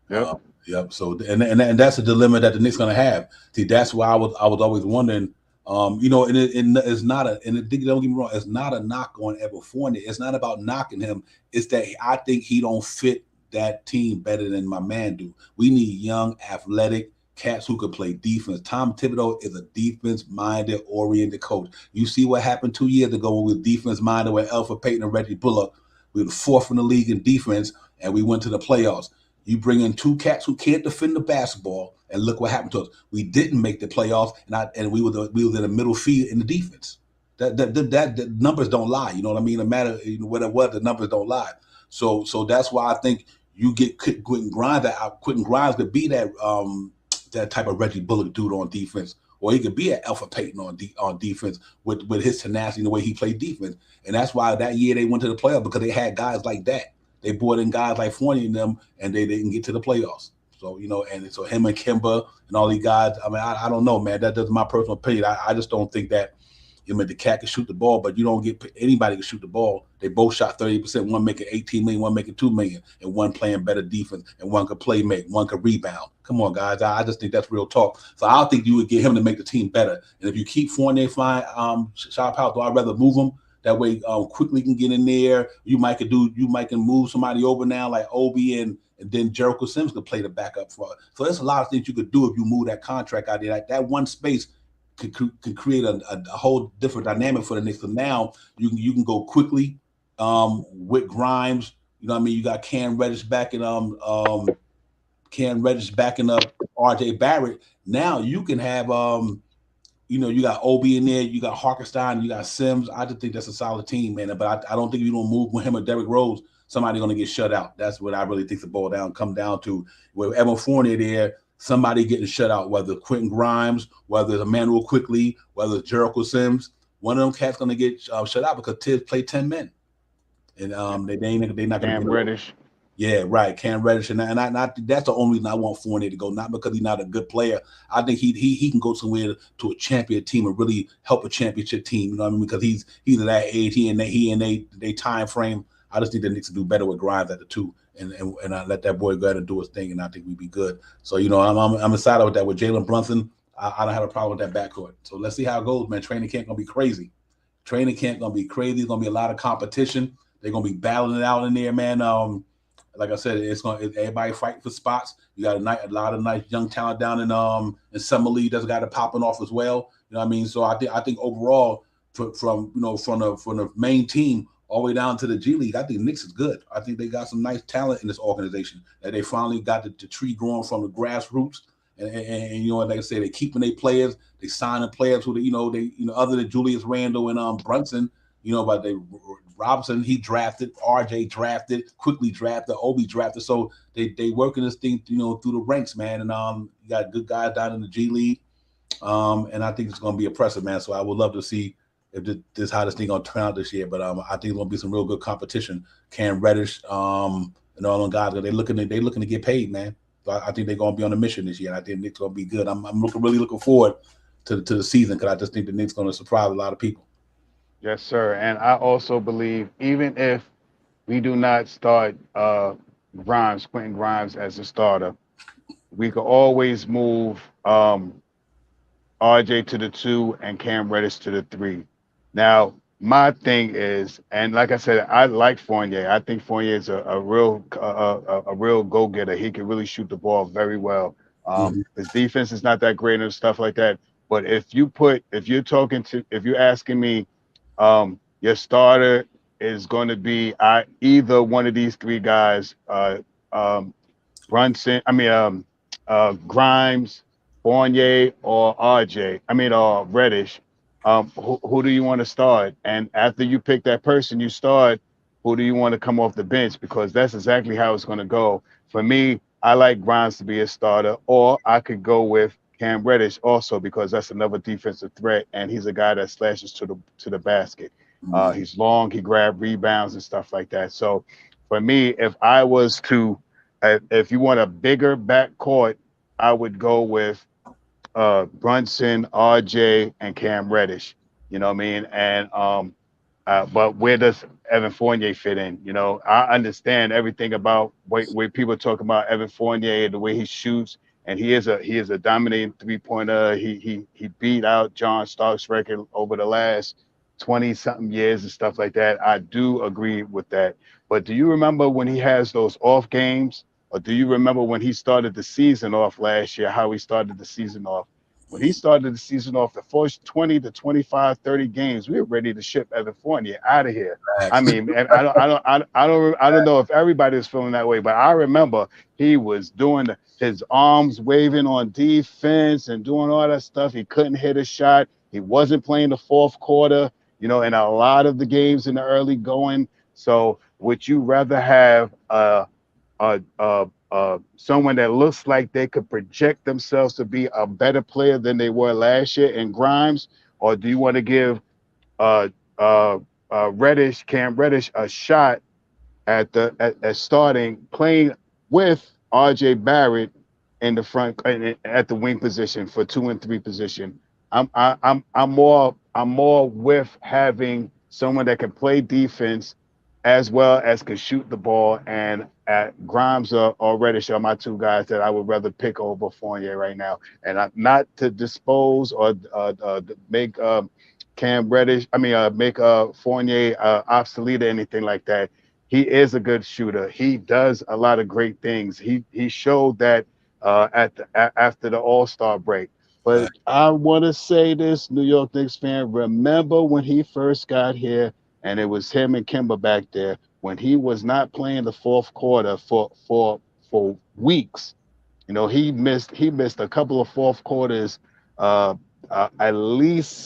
Yep. Yep. So and that's a dilemma that the Knicks gonna have. See, that's why I was always wondering. And it's not don't get me wrong, it's not a knock on Evan Fournier. It's not about knocking him. It's that I think he don't fit that team better than my man do. We need young, athletic cats who could play defense. Tom Thibodeau is a defense-minded, oriented coach. You see what happened 2 years ago when we were defense-minded with Elfrid Payton and Reggie Bullock. We were the fourth in the league in defense, and we went to the playoffs. You bring in two cats who can't defend the basketball, and look what happened to us. We didn't make the playoffs, and we were in the middle field in the defense. That the numbers don't lie. You know what I mean? No matter what it was, the numbers don't lie. So that's why I think you get Quentin Grimes. Quentin Grimes could be that type of Reggie Bullock dude on defense, or he could be an Elfrid Payton on defense with his tenacity and the way he played defense. And that's why that year they went to the playoffs, because they had guys like that. They brought in guys like Fournier and them, and they didn't get to the playoffs. So, and so him and Kemba and all these guys, I mean, I don't know, man. That's my personal opinion. I just don't think that You know, the cat can shoot the ball, but you don't get anybody can shoot the ball. They both shot 30%. One making 18 million, one making 2 million, and one playing better defense, and one could play make, one could rebound. Come on, guys. I just think that's real talk. So I think you would get him to make the team better. And if you keep Fournier flying, shot out, do I rather move him? That way, quickly can get in there. You might can move somebody over now like Obi and then Jericho Sims could play the backup for. So there's a lot of things you could do if you move that contract out there. Like that one space can create a whole different dynamic for the Knicks. So now you can go quickly with Grimes. You know what I mean? You got Cam Reddish backing up RJ Barrett. Now you can have you got Obi in there, you got Hartenstien, you got Sims. I just think that's a solid team, man. But I don't think you don't move with him or Derrick Rose, somebody's gonna get shut out. That's what I really think the ball come down to. With Evan Fournier there, somebody getting shut out, whether Quentin Grimes, whether it's Emmanuel Quickly, whether it's Jericho Sims. One of them cats gonna get shut out because Tibbs played 10 men, and they're not gonna. Cam Reddish. Yeah, right. Cam Reddish, and I that's the only reason I want Fournier to go, not because he's not a good player. I think he can go somewhere to a champion team and really help a championship team. You know what I mean? Because he's at that age, he and they time frame. I just think the Knicks do better with Grimes at the two, and I let that boy go ahead and do his thing, and I think we'd be good. So I'm excited with that. With Jalen Brunson, I don't have a problem with that backcourt. So let's see how it goes, man. Training camp gonna be crazy. Training camp gonna be crazy. There's gonna be a lot of competition. They're gonna be battling it out in there, man. Like I said, everybody fighting for spots. You got a lot of nice young talent down in Summer League that's got it popping off as well. You know what I mean? So I think overall, from the main team all the way down to the G League, I think Knicks is good. I think they got some nice talent in this organization. That they finally got the tree growing from the grassroots. And like I said, they keeping their players. They signing players who other than Julius Randle and Brunson. But Robinson, he drafted, RJ drafted, quickly drafted, Obi drafted. So they working this thing, through the ranks, man. And you got good guys down in the G League. And I think it's gonna be impressive, man. So I would love to see if this how this thing gonna turn out this year. But I think it's gonna be some real good competition. Cam Reddish, and all them guys, they looking to get paid, man. So I think they're gonna be on a mission this year. And I think the Knicks gonna be good. I'm really looking forward to the season because I just think the Knicks gonna surprise a lot of people. Yes, sir. And I also believe even if we do not start Quentin Grimes as a starter, we could always move RJ to the 2 and Cam Reddish to the 3. Now, my thing is, and like I said, I like Fournier. I think Fournier is a real go-getter. He can really shoot the ball very well. His defense is not that great and stuff like that. But if you're asking me, your starter is going to be either one of these 3 guys, Grimes, Fournier, or or Reddish. Who do you want to start? And after you pick that person you start, who do you want to come off the bench? Because that's exactly how it's going to go. For me, I like Grimes to be a starter, or I could go with Cam Reddish also because that's another defensive threat, and he's a guy that slashes to the basket. He's long, he grabs rebounds and stuff like that. So for me, if I was to, if you want a bigger backcourt, I would go with Brunson, RJ, and Cam Reddish. You know what I mean? And but where does Evan Fournier fit in? I understand everything about where people talk about Evan Fournier and the way he shoots. And he is a dominating 3-pointer. He beat out John Stark's record over the last 20-something years and stuff like that. I do agree with that. But do you remember when he has those off games? Or do you remember when he started the season off last year, how he started the season off? When he started the season off, the first 20 to 25, 30 games, we were ready to ship Evan Fournier out of here. I mean, and I don't know if everybody was feeling that way, but I remember he was doing his arms waving on defense and doing all that stuff. He couldn't hit a shot. He wasn't playing the fourth quarter, in a lot of the games in the early going. So would you rather have someone that looks like they could project themselves to be a better player than they were last year in Grimes, or do you want to give Cam Reddish a shot at starting playing with RJ Barrett in the front at the wing position for 2 and 3 position? I'm more I'm more with having someone that can play defense as well as can shoot the ball. And at Grimes or Reddish are my two guys that I would rather pick over Fournier right now. And not to dispose or make Cam Reddish, make Fournier obsolete or anything like that. He is a good shooter. He does a lot of great things. He showed that after the All-Star break. But I want to say this, New York Knicks fan, remember when he first got here and it was him and Kimba back there when he was not playing the fourth quarter for weeks. You know, he missed a couple of uh, at least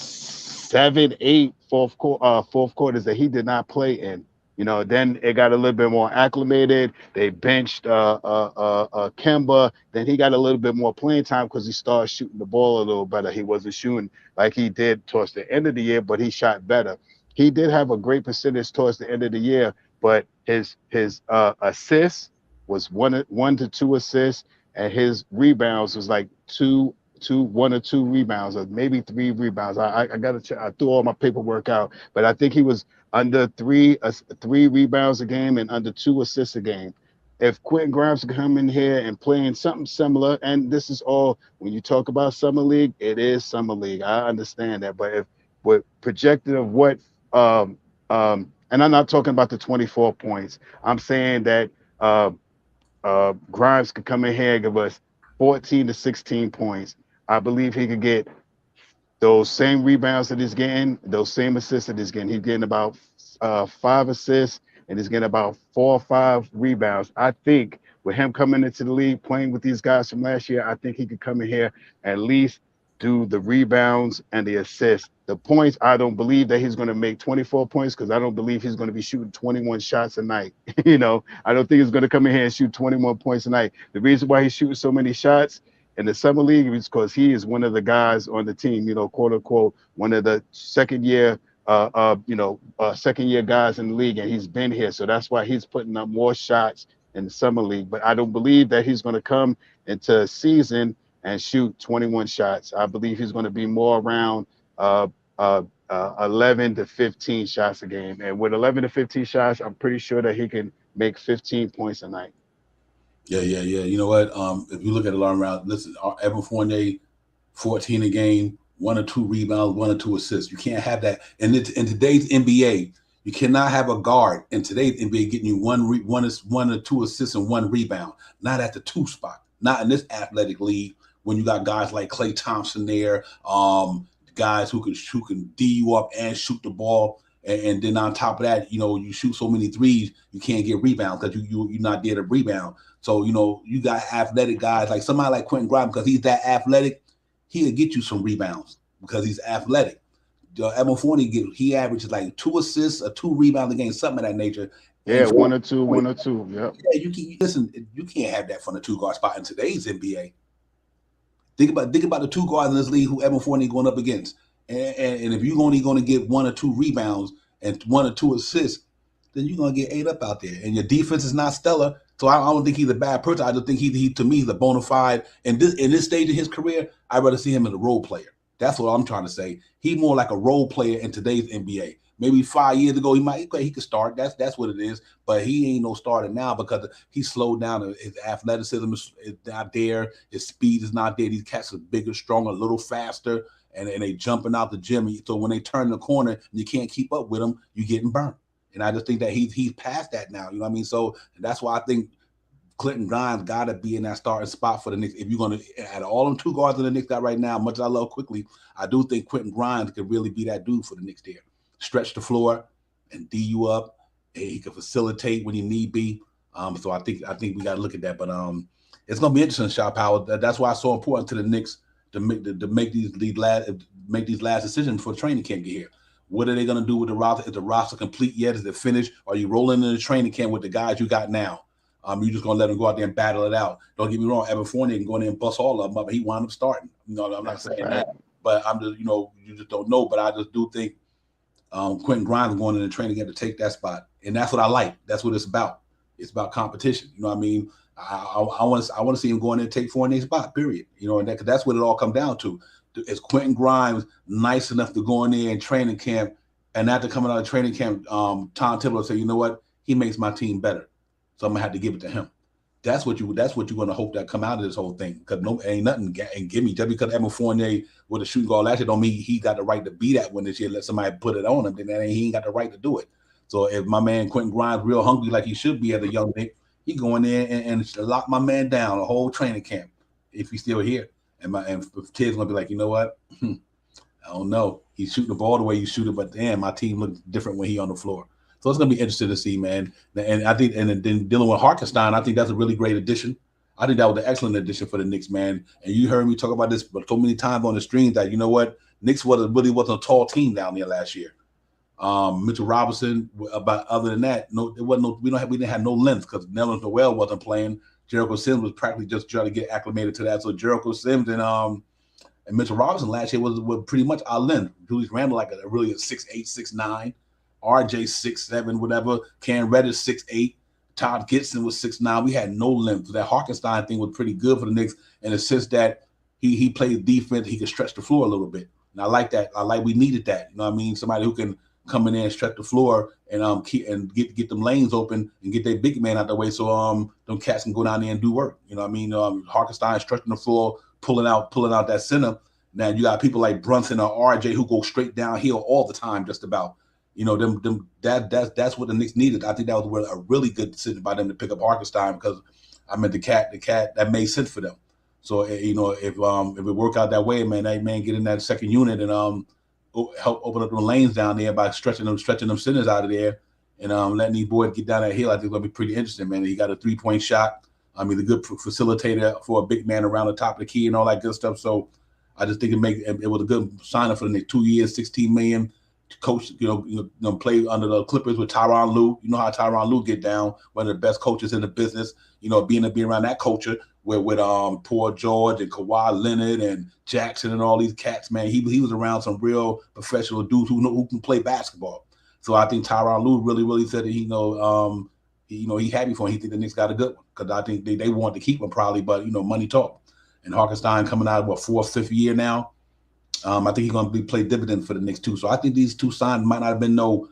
7, 8 fourth quarters that he did not play in. You know, then it got a little bit more acclimated. They benched Kemba. Then he got a little bit more playing time because he started shooting the ball a little better. He wasn't shooting like he did towards the end of the year, but he shot better. He did have a great percentage towards the end of the year, but his assists was one to two assists, and his rebounds was like one or two rebounds, or maybe three rebounds. I got to check. I threw all my paperwork out, but I think he was under three rebounds a game and under 2 assists a game. If Quentin Grimes could come in here and playing something similar, and this is all when you talk about summer league, it is summer league. I understand that, but if with projected of what, and I'm not talking about the 24 points. I'm saying that Grimes could come in here and give us 14 to 16 points. I believe he could get those same rebounds that he's getting, those same assists that he's getting. He's getting about 5 assists and he's getting about 4 or 5 rebounds. I think with him coming into the league, playing with these guys from last year, I think he could come in here at least do the rebounds and the assists. The points, I don't believe that he's going to make 24 points because I don't believe he's going to be shooting 21 shots a night. I don't think he's going to come in here and shoot 21 points a night. The reason why he's shooting so many shots in the summer league is because he is one of the guys on the team, quote unquote, one of the second year guys in the league, and he's been here. So that's why he's putting up more shots in the summer league. But I don't believe that he's going to come into a season and shoot 21 shots. I believe he's going to be more around 11 to 15 shots a game. And with 11 to 15 shots, I'm pretty sure that he can make 15 points a night. Yeah. You know what? If you look at it all around, listen, Evan Fournier, 14 a game, 1 or 2 rebounds, 1 or 2 assists. You can't have that. And in today's NBA, you cannot have a guard in today's NBA getting you 1 or 2 assists and 1 rebound. Not at the 2 spot. Not in this athletic league when you got guys like Klay Thompson there, guys who can D you up and shoot the ball. And then on top of that, you shoot so many threes, you can't get rebounds because you're not there to rebound. So, you got athletic guys like somebody like Quentin Grimes, because he's that athletic, he'll get you some rebounds because he's athletic. Evan Fournier, he averages like 2 assists or 2 rebounds a game, something of that nature. Yeah, 1 or 2. Yeah. Yeah, you can't have that from the 2 guard spot in today's NBA. Think about the 2 guards in this league who Evan Fournier going up against. And if you're only going to get 1 or 2 rebounds and 1 or 2 assists, then you're going to get ate up out there. And your defense is not stellar. So I don't think he's a bad person. I just think he to me, he's a bona fide. And in this stage of his career, I'd rather see him as a role player. That's what I'm trying to say. He's more like a role player in today's NBA. Maybe 5 years ago, he could start. That's what it is. But he ain't no starter now because he slowed down. His athleticism is not there. His speed is not there. These cats are bigger, stronger, a little faster, and they jumping out the gym. So when they turn the corner and you can't keep up with them, you're getting burnt. And I just think that he's past that now. You know what I mean? So that's why I think Quentin Grimes got to be in that starting spot for the Knicks. If you're going to add all them 2 guards in the Knicks got right now, much as I love quickly, I do think Quentin Grimes could really be that dude for the Knicks there. Stretch the floor and D you up. And he can facilitate when you need be. So I think we got to look at that. But it's going to be interesting, Shot Power. That's why it's so important to the Knicks to make these last decisions before training camp get here. What are they going to do with the roster? Is the roster complete yet? Is it finished? Are you rolling in the training camp with the guys you got now? You're just going to let them go out there and battle it out. Don't get me wrong. Evan Fournier can go in there and bust all of them up. He wound up starting. I'm not saying that. But I'm just, you just don't know. But I just do think Quentin Grimes going in the training camp to take that spot. And that's what I like. That's what it's about. It's about competition. You know what I mean? I want to see him go in there and take Fournier's spot, period. And that's what it all comes down to. is Quentin Grimes nice enough to go in there in training camp, and after coming out of training camp, Tom Thibodeau say, you know what, he makes my team better, so I'm gonna have to give it to him. That's what you're gonna hope that come out of this whole thing, because ain't nothing and give me just because Evan Fournier with a shooting guard last year don't mean he got the right to be that one this year. Let somebody put it on him, then he ain't got the right to do it. So if my man Quentin Grimes real hungry like he should be as a young Nick, he go in there and lock my man down a whole training camp if he's still here. And Ted's gonna be like, you know what? I don't know. He's shooting the ball the way you shoot it, but damn, my team looks different when he's on the floor. So it's gonna be interesting to see, man. And I think, and then dealing with Hartenstien, I think that's a really great addition. I think that was an excellent addition for the Knicks, man. And you heard me talk about this so many times on the stream that, you know what, Knicks really wasn't a tall team down there last year. Mitchell Robinson, but other than that, no, it wasn't no. We didn't have no length because Nerlens Noel wasn't playing. Jericho Sims was practically just trying to get acclimated to that. So Jericho Sims and Mitchell Robinson last year was pretty much our length. Julius Randle like a 6'8", 6'9", RJ 6'7", whatever. Cam Reddish 6'8", Todd Gibson was 6'9". We had no length. So that Hartenstien thing was pretty good for the Knicks in the sense that he played defense. He could stretch the floor a little bit, and I like that. We needed that. You know what I mean? Somebody who can come in there and stretch the floor and get them lanes open and get their big man out the way so them cats can go down there and do work. You know what I mean? Hartenstien stretching the floor, pulling out that center. Now you got people like Brunson or RJ who go straight downhill all the time, just about. You know, that's what the Knicks needed. I think that was a really good decision by them to pick up Hartenstien because I mean the cat that made sense for them. So you know, if it worked out that way, man, that man get in that second unit and help open up the lanes down there by stretching them centers out of there and letting these boys get down that hill. I think it's gonna be pretty interesting, man. He got a 3-point shot. I mean, the good facilitator for a big man around the top of the key and all that good stuff. So I just think it was a good signing for the next 2 years, $16 million. Coach, you know, play under the Clippers with Tyronn Lue. You know how Tyronn Lue get down, one of the best coaches in the business. You know, being around that culture with Paul George and Kawhi Leonard and Jackson and all these cats, man. He was around some real professional dudes who can play basketball. So I think Tyronn Lue really said that he happy for him. He think the Knicks got a good one because I think they want to keep him probably, but you know, money talk. And Hartenstien coming out of fourth, fifth year now. I think he's going to play dividend for the Knicks too. So I think these two signings might not have been no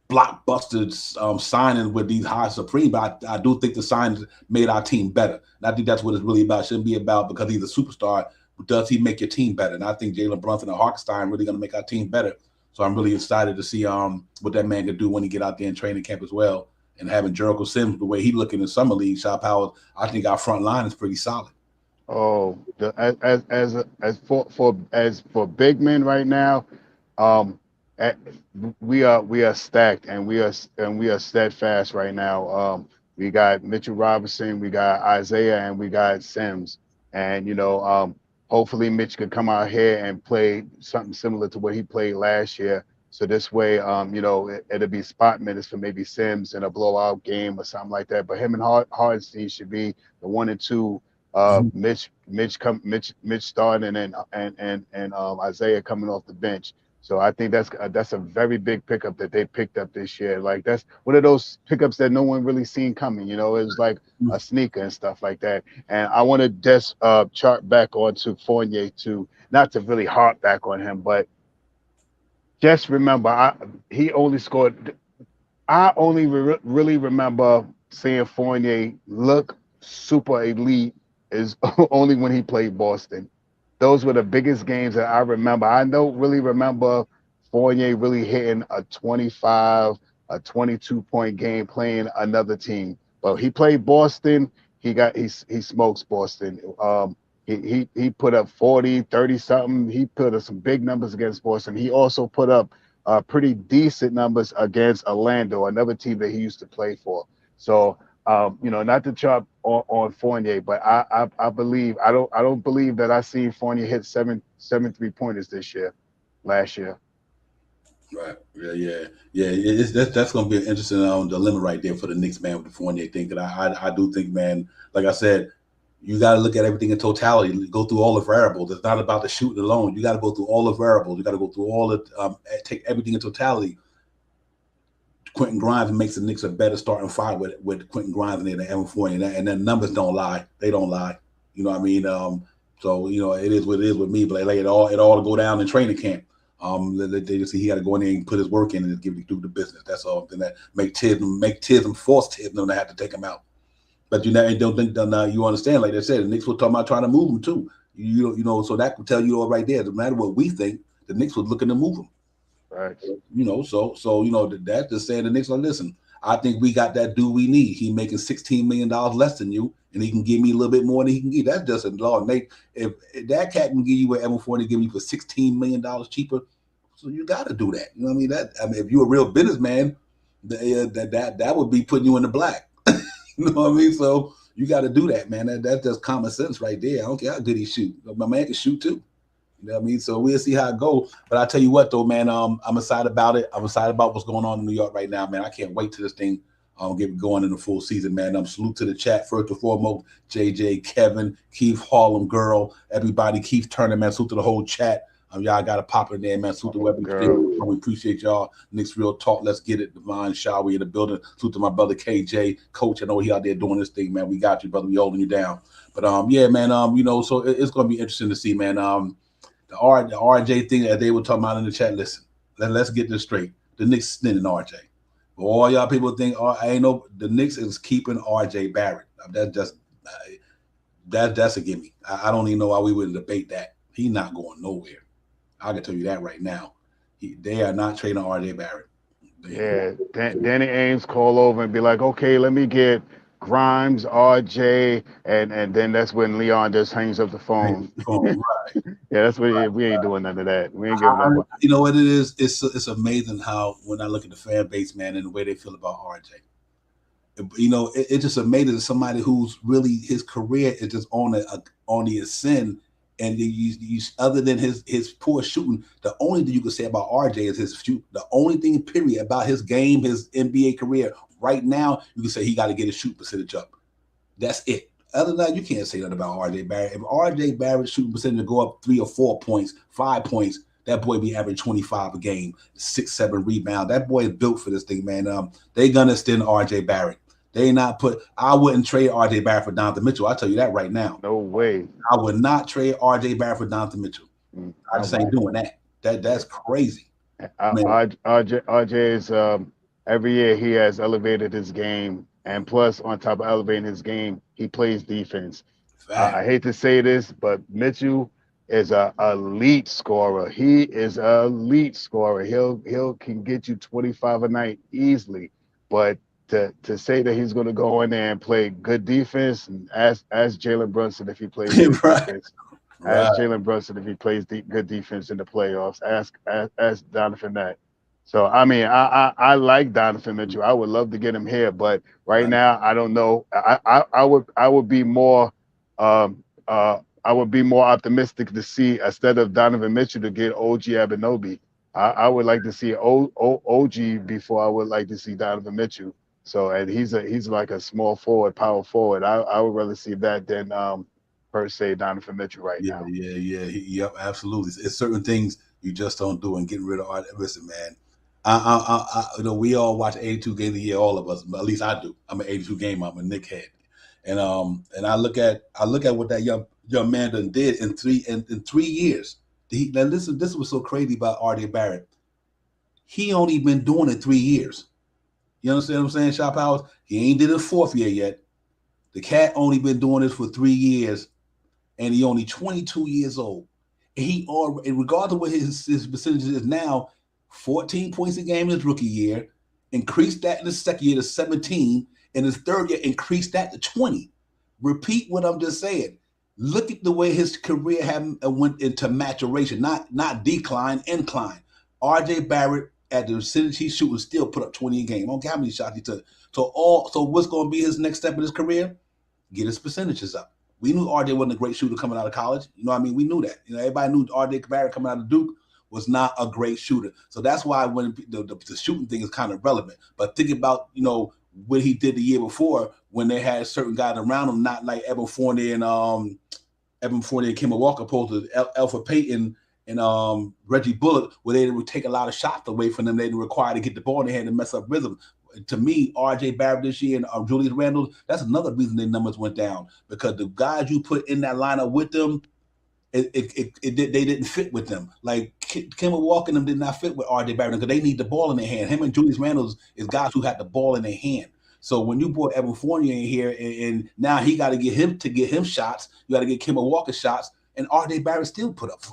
blockbuster signing with these high supreme, but I do think the signings made our team better. And I think that's what it's really about. It shouldn't be about because he's a superstar. Does he make your team better? And I think Jalen Brunson and Hartenstien really going to make our team better. So I'm really excited to see what that man can do when he get out there in training camp as well. And having Jericho Sims the way he looking in summer league, Shop Howard, I think our front line is pretty solid. Oh, as for big men right now, we are stacked and we are steadfast right now. We got Mitchell Robinson, we got Isaiah, and we got Sims. And you know, hopefully Mitch could come out here and play something similar to what he played last year. So this way, you know, it'll be spot minutes for maybe Sims in a blowout game or something like that. But him and Hartenstien should be the 1 and 2. Mitch starting and Isaiah coming off the bench. So I think that's a very big pickup that they picked up this year. Like that's one of those pickups that no one really seen coming. You know, it was like a sneaker and stuff like that. And I want to just chart back onto Fournier too, not to really harp back on him, but just remember he only scored. I only really remember seeing Fournier look super elite is only when he played Boston. Those were the biggest games that I remember. I don't really remember Fournier really hitting a 25, a 22-point game playing another team. But he played Boston. He smokes Boston. He put up 40, 30 something. He put up some big numbers against Boston. He also put up pretty decent numbers against Orlando, another team that he used to play for. So you know, not to chop on Fournier, but I believe I don't believe that I seen Fournier hit seven 3-pointers last year. Right. Yeah. That's going to be an interesting dilemma right there for the Knicks, man, with the Fournier thing. Because I do think, man, like I said, you got to look at everything in totality. Go through all the variables. It's not about the shooting alone. You got to go through all the variables. You got to go through all the take everything in totality. Quentin Grimes makes the Knicks a better starting five with Quentin Grimes in there than Evan Fournier, and the numbers don't lie. They don't lie. You know what I mean? So it is what it is with me. But like it all go down in training camp. They just see he got to go in there and put his work in and just give you through the business. That's all. Then that make Tism force Tism to have to take him out. But don't think you understand. Like they said, the Knicks were talking about trying to move him too. So that could tell you all right there. No matter what we think, the Knicks was looking to move him. Right. So that's just saying the Knicks are listen. I think we got that dude we need. He making $16 million less than you, and he can give me a little bit more than he can give. That's just a law. Nate, if that cat can give you what Evan Fournier give you for $16 million cheaper, so you got to do that. You know what I mean? If you're a real businessman, that would be putting you in the black. You know what I mean? So you got to do that, man. That's just common sense right there. I don't care how good he shoot. My man can shoot too. You know what I mean? So we'll see how it goes. But I tell you what, though, man, I'm excited about it. I'm excited about what's going on in New York right now, man. I can't wait till this thing get going in the full season, man. Salute to the chat first and foremost. JJ, Kevin, Keith, Harlem, Girl, everybody, Keith Turner, man. Salute to the whole chat. Y'all got to pop in there, man. Salute to whoever. We appreciate y'all. Knicks Real Talk. Let's get it. Divine Shaw, we in the building. Salute to my brother KJ, Coach. I know he out there doing this thing, man. We got you, brother. We holding you down. But yeah, man. So it's gonna be interesting to see, man. The RJ thing that they were talking about in the chat. Listen, let's get this straight. The Knicks snitting RJ. All y'all people think the Knicks is keeping RJ Barrett. That's a gimme. I don't even know why we would debate that. He's not going nowhere. I can tell you that right now. They are not trading RJ Barrett. Danny Ainge call over and be like, okay, let me get Grimes, RJ, and then that's when Leon just hangs up the phone. Right. Yeah, that's what we ain't doing none of that. We ain't giving that. You know what it is? It's amazing how when I look at the fan base, man, and the way they feel about RJ. It's just amazing. Somebody who's really his career is just on the ascend. And you other than his poor shooting, the only thing you can say about RJ is his shoot. The only thing, period, about his game, his NBA career right now, you can say he got to get his shoot percentage up. That's it. Other than that, you can't say that about RJ Barrett. If RJ Barrett's shooting percentage go up 3 or 4 points, 5 points, that boy be averaging 25 a game, 6, 7 rebounds. That boy is built for this thing, man. They gonna extend RJ Barrett. They not put. I wouldn't trade RJ Barrett for Donovan Mitchell. I'll tell you that right now. No way. I would not trade RJ Barrett for Donovan Mitchell. I just ain't doing that. That's crazy. RJ is every year he has elevated his game, and plus on top of elevating his game, he plays defense. I hate to say this, but Mitchell is an elite scorer. He is an elite scorer. He'll can get you 25 a night easily, but to say that he's going to go in there and play good defense, and ask Jalen Brunson if he plays good defense. Ask Jalen Brunson if he plays good defense in the playoffs. Ask Donovan that. So I mean, I like Donovan Mitchell. I would love to get him here, but right now I don't know. I would be more optimistic to see, instead of Donovan Mitchell, to get OG Anunoby. I would like to see OG before I would like to see Donovan Mitchell. So, and he's like a small forward, power forward. I would rather see that than per se Donovan Mitchell now. Yep, absolutely. It's certain things you just don't do, and getting rid of art. Listen, man, we all watch 82 games a year, all of us. But at least I do. I'm an 82 game. I'm a Knick head, and I look at what that young man done did in 3 years. Now listen, this was so crazy about RJ Barrett. He only been doing it 3 years. You understand what I'm saying, Shop Powers? He ain't did his 4th year yet. The cat only been doing this for 3 years, and he only 22 years old. And he already, regardless of what his percentage is now, 14 points a game in his rookie year, increased that in his second year to 17, and his 3rd year increased that to 20. Repeat what I'm just saying. Look at the way his career went into maturation, not decline, incline. RJ Barrett, at the percentage he's shooting, still put up 20 a game. I don't care how many shots he took. So what's going to be his next step in his career? Get his percentages up. We knew RJ wasn't a great shooter coming out of college. You know what I mean? We knew that. Everybody knew RJ Barrett coming out of Duke was not a great shooter. So that's why when the shooting thing is kind of relevant. But think about, what he did the year before when they had certain guys around him, not like Evan Fournier and Kemba Walker, opposed to Alpha Payton and Reggie Bullock, where they would take a lot of shots away from them. They didn't require to get the ball in their hand and mess up rhythm. To me, RJ Barrett this year and Julius Randle, that's another reason their numbers went down, because the guys you put in that lineup with them, they didn't fit with them. Like Kemba Walker and them did not fit with R.J. Barrett because they need the ball in their hand. Him and Julius Randle is guys who had the ball in their hand. So when you brought Evan Fournier in here, and now he got to get him shots, you got to get Kemba Walker shots, and R.J. Barrett still put up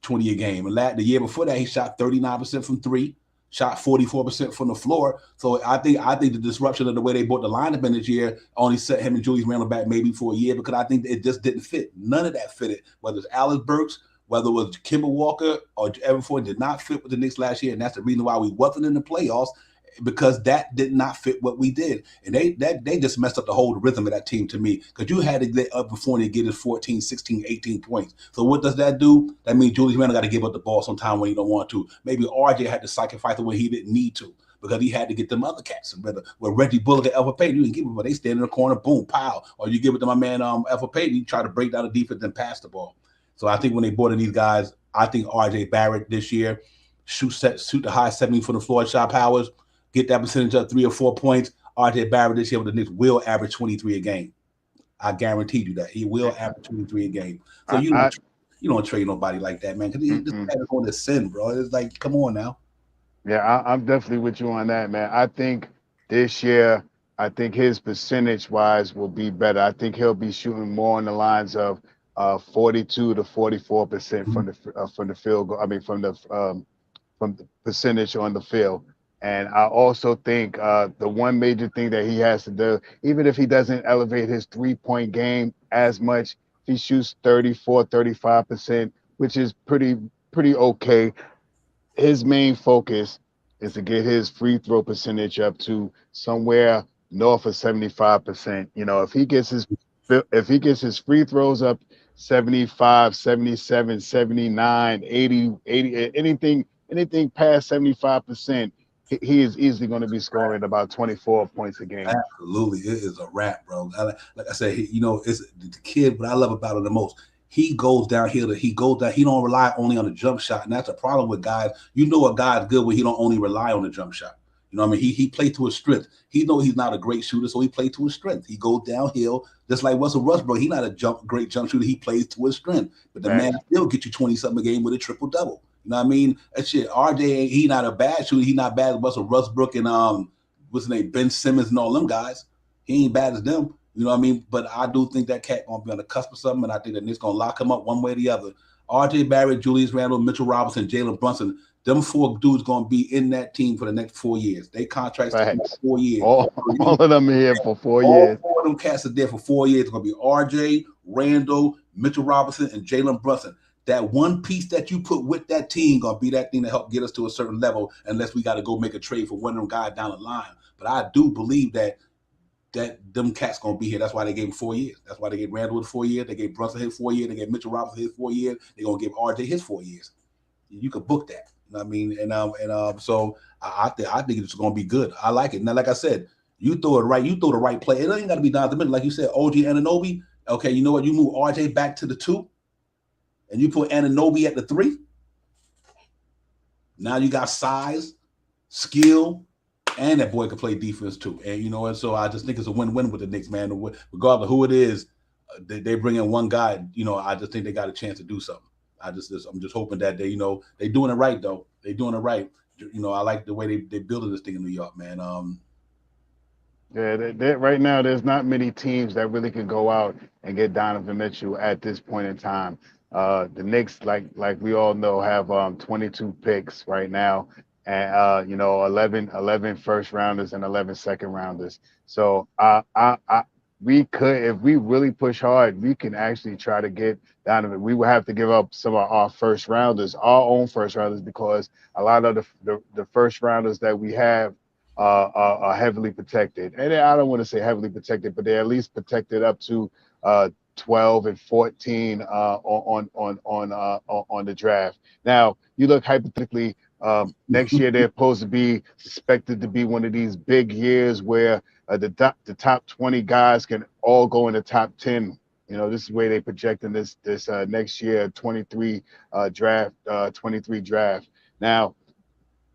20 a game. And the year before that, he shot 39% from three, shot 44% from the floor. So I think the disruption of the way they brought the lineup in this year only set him and Julius Randle back maybe for a year because I think it just didn't fit. None of that fitted, whether it's Alex Burks, whether it was Kemba Walker or Evan Fournier, did not fit with the Knicks last year, and that's the reason why we wasn't in the playoffs, because that did not fit what we did. And they just messed up the whole rhythm of that team to me, because you had to get up before they get his 14, 16, 18 points. So what does that do? That means Julius Randle got to give up the ball sometime when he don't want to. Maybe RJ had to sacrifice when he didn't need to, because he had to get them other cats. Where Reggie Bullock and Alpha Payton, you can give it, but they stand in the corner, boom, pow. Or you give it to my man Alpha Payton, you try to break down the defense and pass the ball. So I think when they brought in these guys, I think RJ Barrett this year shoot the high 70 from the floor shot powers, get that percentage up 3 or 4 points. RJ Barrett this year with the Knicks will average 23 a game. I guarantee you that. He will average 23 a game. So you don't trade nobody like that, man, because this man is on the sin, bro. It's like, come on now. Yeah, I'm definitely with you on that, man. I think this year, I think his percentage-wise will be better. I think he'll be shooting more on the lines of 42 to 44% from the field goal. I mean, from the percentage on the field. And I also think the one major thing that he has to do, even if he doesn't elevate his three-point game as much, he shoots 34, 35%, which is pretty okay. His main focus is to get his free throw percentage up to somewhere north of 75%. You know, if he gets his free throws up 75, 77, 79, 80, anything past 75%, he is easily going to be scoring about 24 points a game. Absolutely. It is a wrap, bro. Like I said, it's the kid, what I love about it the most. He goes downhill. He don't rely only on the jump shot. And that's a problem with guys. You know a guy's good when he don't only rely on the jump shot. You know what I mean? He played to his strength. He know he's not a great shooter, so he played to his strength. He goes downhill, just like Russell Westbrook. He's not a great jump shooter. He plays to his strength. But the man still get you 20-something a game with a triple-double. You know what I mean? That shit, RJ, he not a bad shooter. He not bad as Russell Westbrook and what's his name, Ben Simmons and all them guys. He ain't bad as them. You know what I mean? But I do think that cat gonna be on the cusp of something, and I think that Knicks gonna lock him up one way or the other. RJ Barrett, Julius Randle, Mitchell Robinson, Jalen Brunson, them 4 dudes gonna be in that team for the next 4 years. They contracts for 4 years. All of them here for 4 years. All of them cats are there for 4 years. It's gonna be RJ, Randle, Mitchell Robinson, and Jalen Brunson. That one piece that you put with that team gonna be that thing to help get us to a certain level, unless we got to go make a trade for one of them guys down the line. But I do believe that them cats gonna be here. That's why they gave him 4 years. That's why they gave Randle 4 years. They gave Brunson his 4 years. They gave Mitchell Robinson his 4 years. They're gonna give RJ his 4 years. You could book that. You know what I mean? And so I think it's gonna be good. I like it. Now, like I said, you throw the right play. It ain't gotta be Donovan Mitchell. Like you said, OG Anunoby. Okay, you know what? You move RJ back to the 2, and you put Anunoby at the 3. Now you got size, skill, and that boy can play defense too. And you know what? So I just think it's a win-win with the Knicks, man. Regardless of who it is, they bring in one guy. You know, I just think they got a chance to do something. I'm just hoping that they doing it right though. They doing it right. You know, I like the way they building this thing in New York, man. Yeah, right now there's not many teams that really can go out and get Donovan Mitchell at this point in time. The Knicks, like we all know, have 22 picks right now, and 11 first rounders and 11 second rounders. So we could, if we really push hard, we can actually try to get Donovan. We would have to give up some of our first rounders, our own first rounders, because a lot of the first rounders that we have are heavily protected. And I don't want to say heavily protected, but they're at least protected up to 12 and 14 on the draft. Now, you look hypothetically, next year they're supposed to be expected to be one of these big years where the top 20 guys can all go in the top 10. You know, this is where they projecting this next year 23 draft. Now,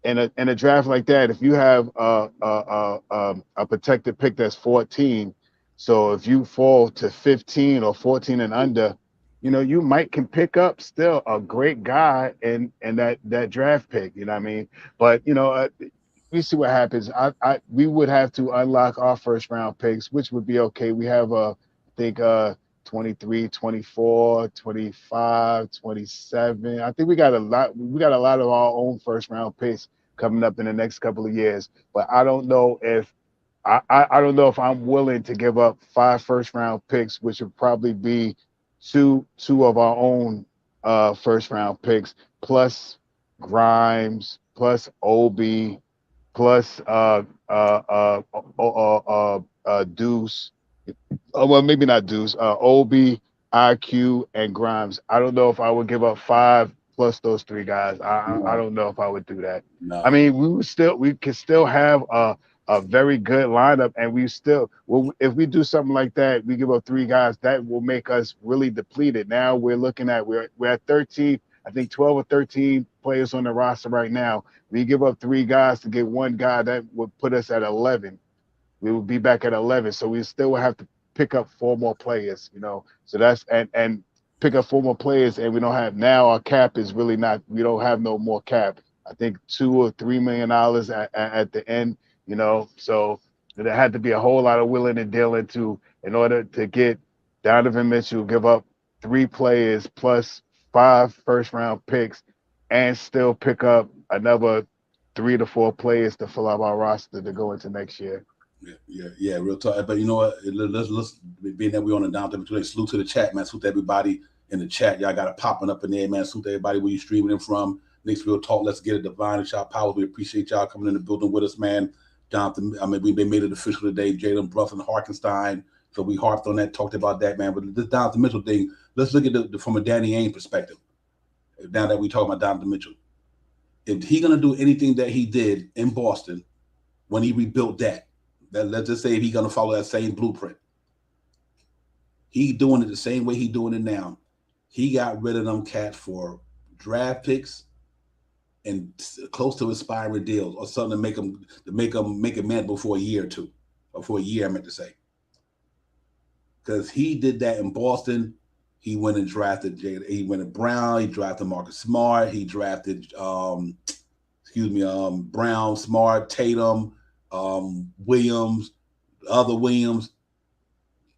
in a draft like that, if you have a protected pick that's 14, so if you fall to 15 or 14 and under, you might can pick up still a great guy and that draft pick. You know what I mean? But we see what happens. We would have to unlock our first round picks, which would be okay. We have I think 23, 24, 25, 27. I think we got a lot. We got a lot of our own first round picks coming up in the next couple of years. But I don't know if I don't know if I'm willing to give up 5 first round picks, which would probably be two of our own first round picks, plus Grimes, plus Obi, plus Deuce. Well, maybe not Deuce. Obi, IQ, and Grimes. I don't know if I would give up 5 plus those 3 guys. I No, don't know if I would do that. I no. mean, we could still have a very good lineup, and if we do something like that, we give up 3 guys, that will make us really depleted. Now we're at 13. I think 12 or 13 players on the roster right now. We give up 3 guys to get 1 guy, that would put us at 11. We would be back at 11. So we still would have to pick up 4 more players. So that's and pick up 4 more players, and we don't have now. Our cap is really not. We don't have no more cap. I think $2 or $3 million at the end. So there had to be a whole lot of willing and dealing in order to get Donovan Mitchell, give up 3 players plus 5 first round picks, and still pick up another 3 to 4 players to fill up our roster to go into next year. Yeah, real talk. But you know what? Let's being that we on the down there today. Salute to the chat, man. Salute to everybody in the chat. Y'all got it popping up in there, man. Salute to everybody where you streaming in from. Knicks Real Talk. Let's get it. Divine and Shot Power. We appreciate y'all coming in the building with us, man. Jonathan, we made it official today. Jalen, Brunson, Hartenstien. So we harped on that, talked about that, man. But this Donovan Mitchell thing, let's look at from a Danny Ainge perspective. Now that we talk about Donovan Mitchell, if he gonna do anything that he did in Boston when he rebuilt that let's just say if he's gonna follow that same blueprint, he doing it the same way he doing it now. He got rid of them cats for draft picks and close to expiring deals or something to make them make it manageable for a year or two, or for a year, I meant to say. Because he did that in Boston. He went and drafted Jalen. He went to Brown. He drafted Marcus Smart. He drafted Brown, Smart, Tatum, Williams, other Williams.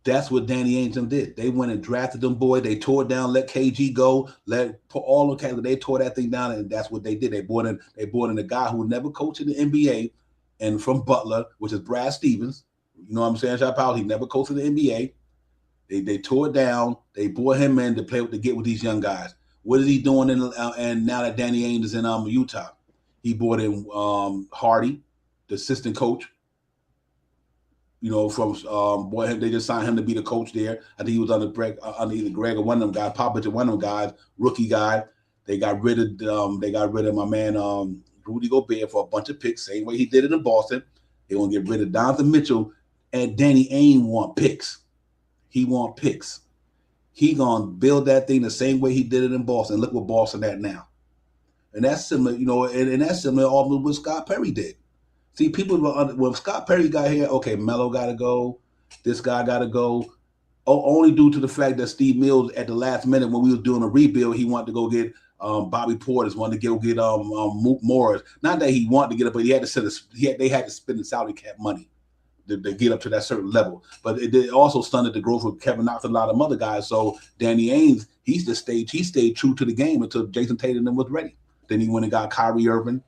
That's what Danny Ainge did. They went and drafted them boy. They tore it down, let KG go, put all the cats. They tore that thing down, and that's what they did. They brought in a guy who never coached in the NBA, and from Butler, which is Brad Stevens. You know what I'm saying? Shot Powell. He never coached in the NBA. They tore it down. They brought him in to get with these young guys. What is he doing? And now that Danny Ainge is in Utah, he brought in Hardy, the assistant coach. From they just signed him to be the coach there. I think he was under either Greg or one of them guys, Popovich or one of them guys, rookie guy. They got rid of my man Rudy Gobert for a bunch of picks, same way he did it in Boston. They're gonna get rid of Donovan Mitchell, and Danny Ainge want picks. He want picks. He gonna build that thing the same way he did it in Boston. Look what Boston at now. And that's similar, and that's similar to what Scott Perry did. See, people, when Scott Perry got here, okay, Melo got to go. This guy got to go. Only due to the fact that Steve Mills, at the last minute when we was doing a rebuild, he wanted to go get Bobby Portis, wanted to go get Mook Morris. Not that he wanted to get it, but he had to they had to spend the salary cap money to get up to that certain level. But it also stunted the growth of Kevin Knox and a lot of other guys. So Danny Ainge, he stayed true to the game until Jason Tatum was ready. Then he went and got Kyrie Irving.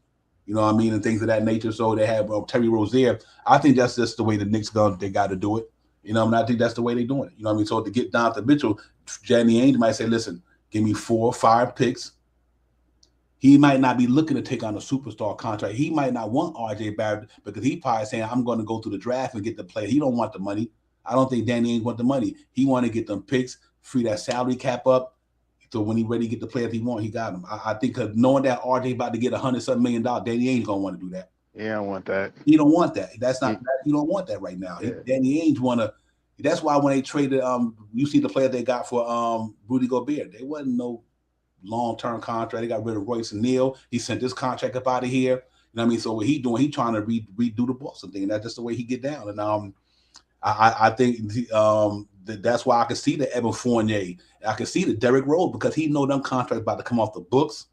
You know what I mean, and things of that nature. So they have Terry Rozier. I think that's just the way the Knicks they got to do it. I think that's the way they're doing it. You know what I mean? So to get Donovan Mitchell, Danny Ainge might say, listen, give me 4 or 5 picks. He might not be looking to take on a superstar contract. He might not want RJ Barrett because he probably saying, I'm going to go through the draft and get the player. He don't want the money. I don't think Danny Ainge want the money. He want to get them picks, free that salary cap up. So when he ready to get the players he want, he got them. I think because knowing that RJ about to get $100-something million, Danny Ainge gonna want to do that. Yeah, I don't want that. He don't want that. That's not. He don't want that right now. Yeah. Danny Ainge wanna. That's why when they traded, you see the player they got for Rudy Gobert, they wasn't no long-term contract. They got rid of Royce O'Neal. He sent this contract up out of here. You know what I mean? So what he doing? He trying to redo the Boston thing. And that's just the way he get down. And I think that's why I can see the Evan Fournier. I can see the Derrick Rose because he know them contracts about to come off the books,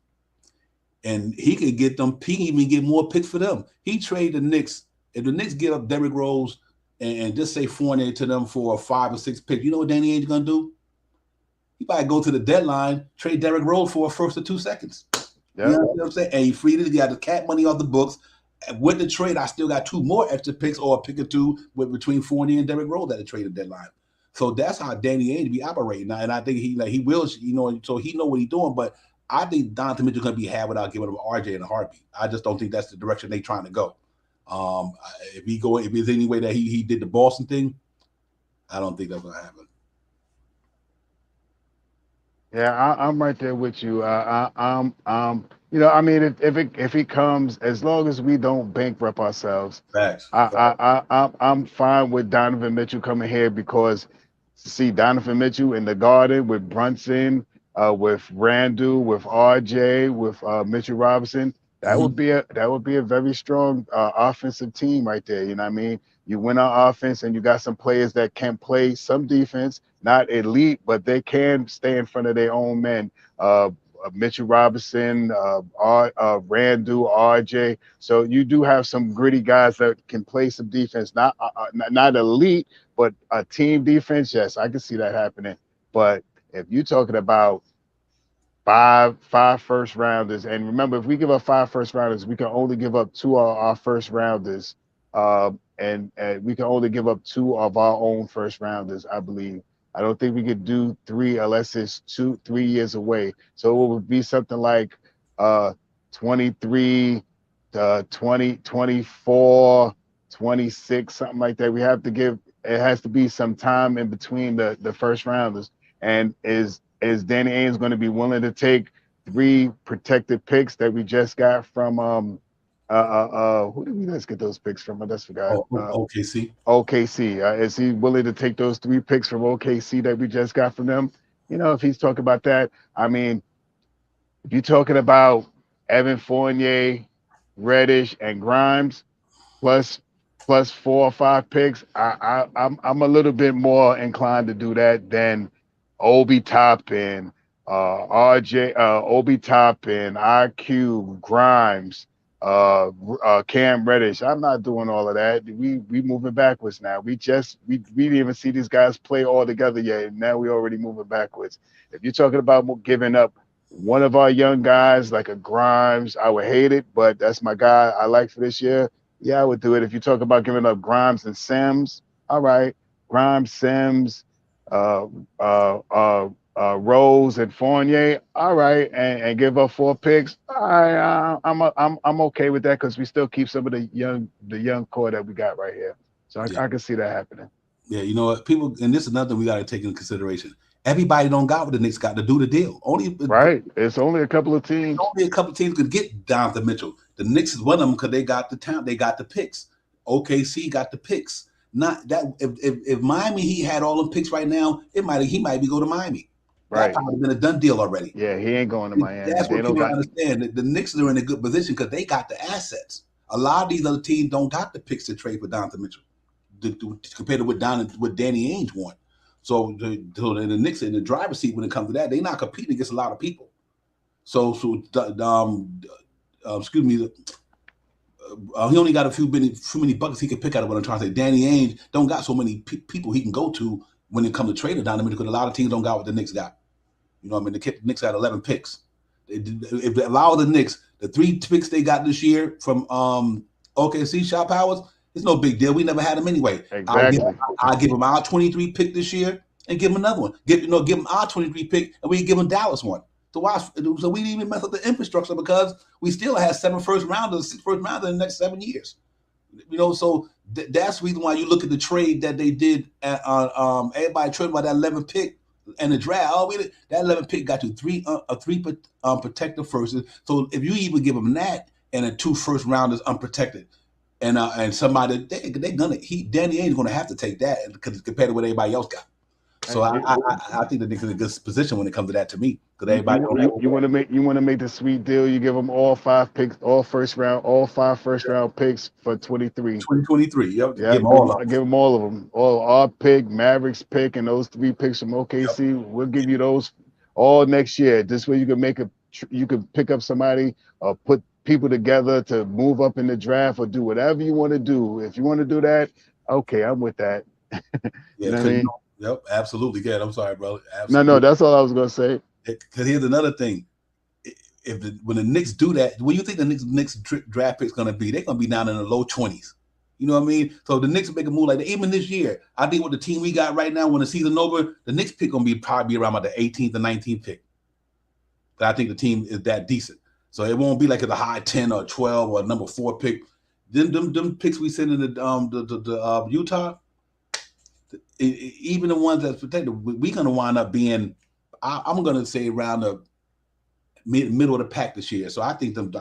and he can get them. He can even get more picks for them. He trade the Knicks. If the Knicks get up Derrick Rose and just say Fournier to them for a 5 or 6 pick, you know what Danny Ainge gonna do? He might go to the deadline, trade Derrick Rose for a first or 2 seconds. Yep. You know what I'm saying? And he freed it. He got the cat money off the books. With the trade, I still got 2 more extra picks or a pick or 2 between Fournier and Derrick Rose at the trade deadline. So that's how Danny Ainge be operating now. And I think he will, so he know what he's doing. But I think Donovan Mitchell going to be had without giving him RJ in a heartbeat. I just don't think that's the direction they're trying to go. If there's any way that he did the Boston thing, I don't think that's going to happen. Yeah, I'm right there with you. I mean, if he comes, as long as we don't bankrupt ourselves, Facts. I'm fine with Donovan Mitchell coming here because see Donovan Mitchell in the Garden with Brunson, with Randall, with RJ, with Mitchell Robinson. That would be a very strong offensive team right there. You know what I mean? You win on offense and you got some players that can play some defense, not elite, but they can stay in front of their own men. Mitchell Robinson, Randall, RJ. So you do have some gritty guys that can play some defense, not elite, but a team defense. Yes, I can see that happening. But if you're talking about five first rounders, and remember, if we give up 5 first rounders, we can only give up 2 of our first rounders, and we can only give up 2 of our own first rounders, I believe. I don't think we could do 3 unless it's 2-3 years away. So it would be something like 23, 20, 24, 26, something like that. We have to give. It has to be some time in between the first rounders. And is Danny Ainge going to be willing to take 3 protected picks that we just got from who did we just get those picks from? I just forgot. OKC. OKC. Is he willing to take those 3 picks from OKC that we just got from them? You know, if he's talking about that, I mean, if you're talking about Evan Fournier, Reddish, and Grimes, plus 4 or 5 picks, I'm a little bit more inclined to do that than Obi Toppin, RJ, Obi Toppin, IQ, Grimes, Cam Reddish. I'm not doing all of that. We moving backwards now. We didn't even see these guys play all together yet, and now we already moving backwards. If you're talking about giving up one of our young guys like a Grimes, I would hate it, but that's my guy I like for this year. Yeah, I would do it. If you talk about giving up Grimes and Sims, all right, Grimes, Sims, Rose and Fournier, all right, and give up 4 picks. All right, I'm okay with that because we still keep some of the young core that we got right here. So I can see that happening. Yeah, you know what, people, and this is another thing we got to take into consideration. Everybody don't got what the Knicks got to do the deal. It's only a couple of teams. Only a couple of teams could get Donovan Mitchell. The Knicks is one of them because they got the talent, they got the picks. OKC got the picks. Not that if Miami he had all them picks right now, he might be go to Miami. Right. That probably been a done deal already. Yeah, he ain't going to Miami. That's what people understand. The Knicks are in a good position because they got the assets. A lot of these other teams don't got the picks to trade for Donovan Mitchell compared to what Danny Ainge want. So the Knicks are in the driver's seat when it comes to that. They're not competing against a lot of people. So excuse me. He only got a few many buckets he can pick out of what I'm trying to say. Danny Ainge don't got so many people he can go to when it comes to trading Donovan Mitchell because a lot of teams don't got what the Knicks got. You know what I mean? The Knicks had 11 picks. If they allow the Knicks, the 3 picks they got this year from OKC, Shot Powers, it's no big deal. We never had them anyway. Exactly. I'll give them our 23 pick this year and give them another one. Give them our 23 pick and we give them Dallas one. So we didn't even mess up the infrastructure because we still had 6 first rounders in the next 7 years. You know, so that's the reason why you look at the trade that they did. Everybody traded by that 11 pick and the draft. That 11 pick got you 3 protected firsts. So if you even give them that and a 2 first rounders unprotected, and somebody Danny Ainge is going to have to take that because compared to what everybody else got. So I think the Knicks is in a good position when it comes to that. To me, because everybody you want to make the sweet deal. You give them all 5 picks, all 5 first round picks for 23. 2023. Yep, Yeah, give them all of give them all of them. All our pick, Mavericks pick, and those 3 picks from OKC. Yep. We'll give you those all next year. This way you can you can pick up somebody or put people together to move up in the draft or do whatever you want to do. If you want to do that, okay, I'm with that. You know what I mean? Yep, absolutely. Yeah, I'm sorry, brother. Absolutely. No, that's all I was gonna say. Because here's another thing. When the Knicks do that, what do you think the Knicks draft pick is going to be? They're going to be down in the low 20s. You know what I mean? So the Knicks make a move like that. Even this year, I think with the team we got right now, when the season over, the Knicks pick going to be probably around about the 18th or 19th pick. But I think the team is that decent. So it won't be like a high 10 or 12 or number 4 pick. Them picks we send in the Utah, even the ones that's protected, we're going to wind up being, I'm going to say around the middle of the pack this year. So I think them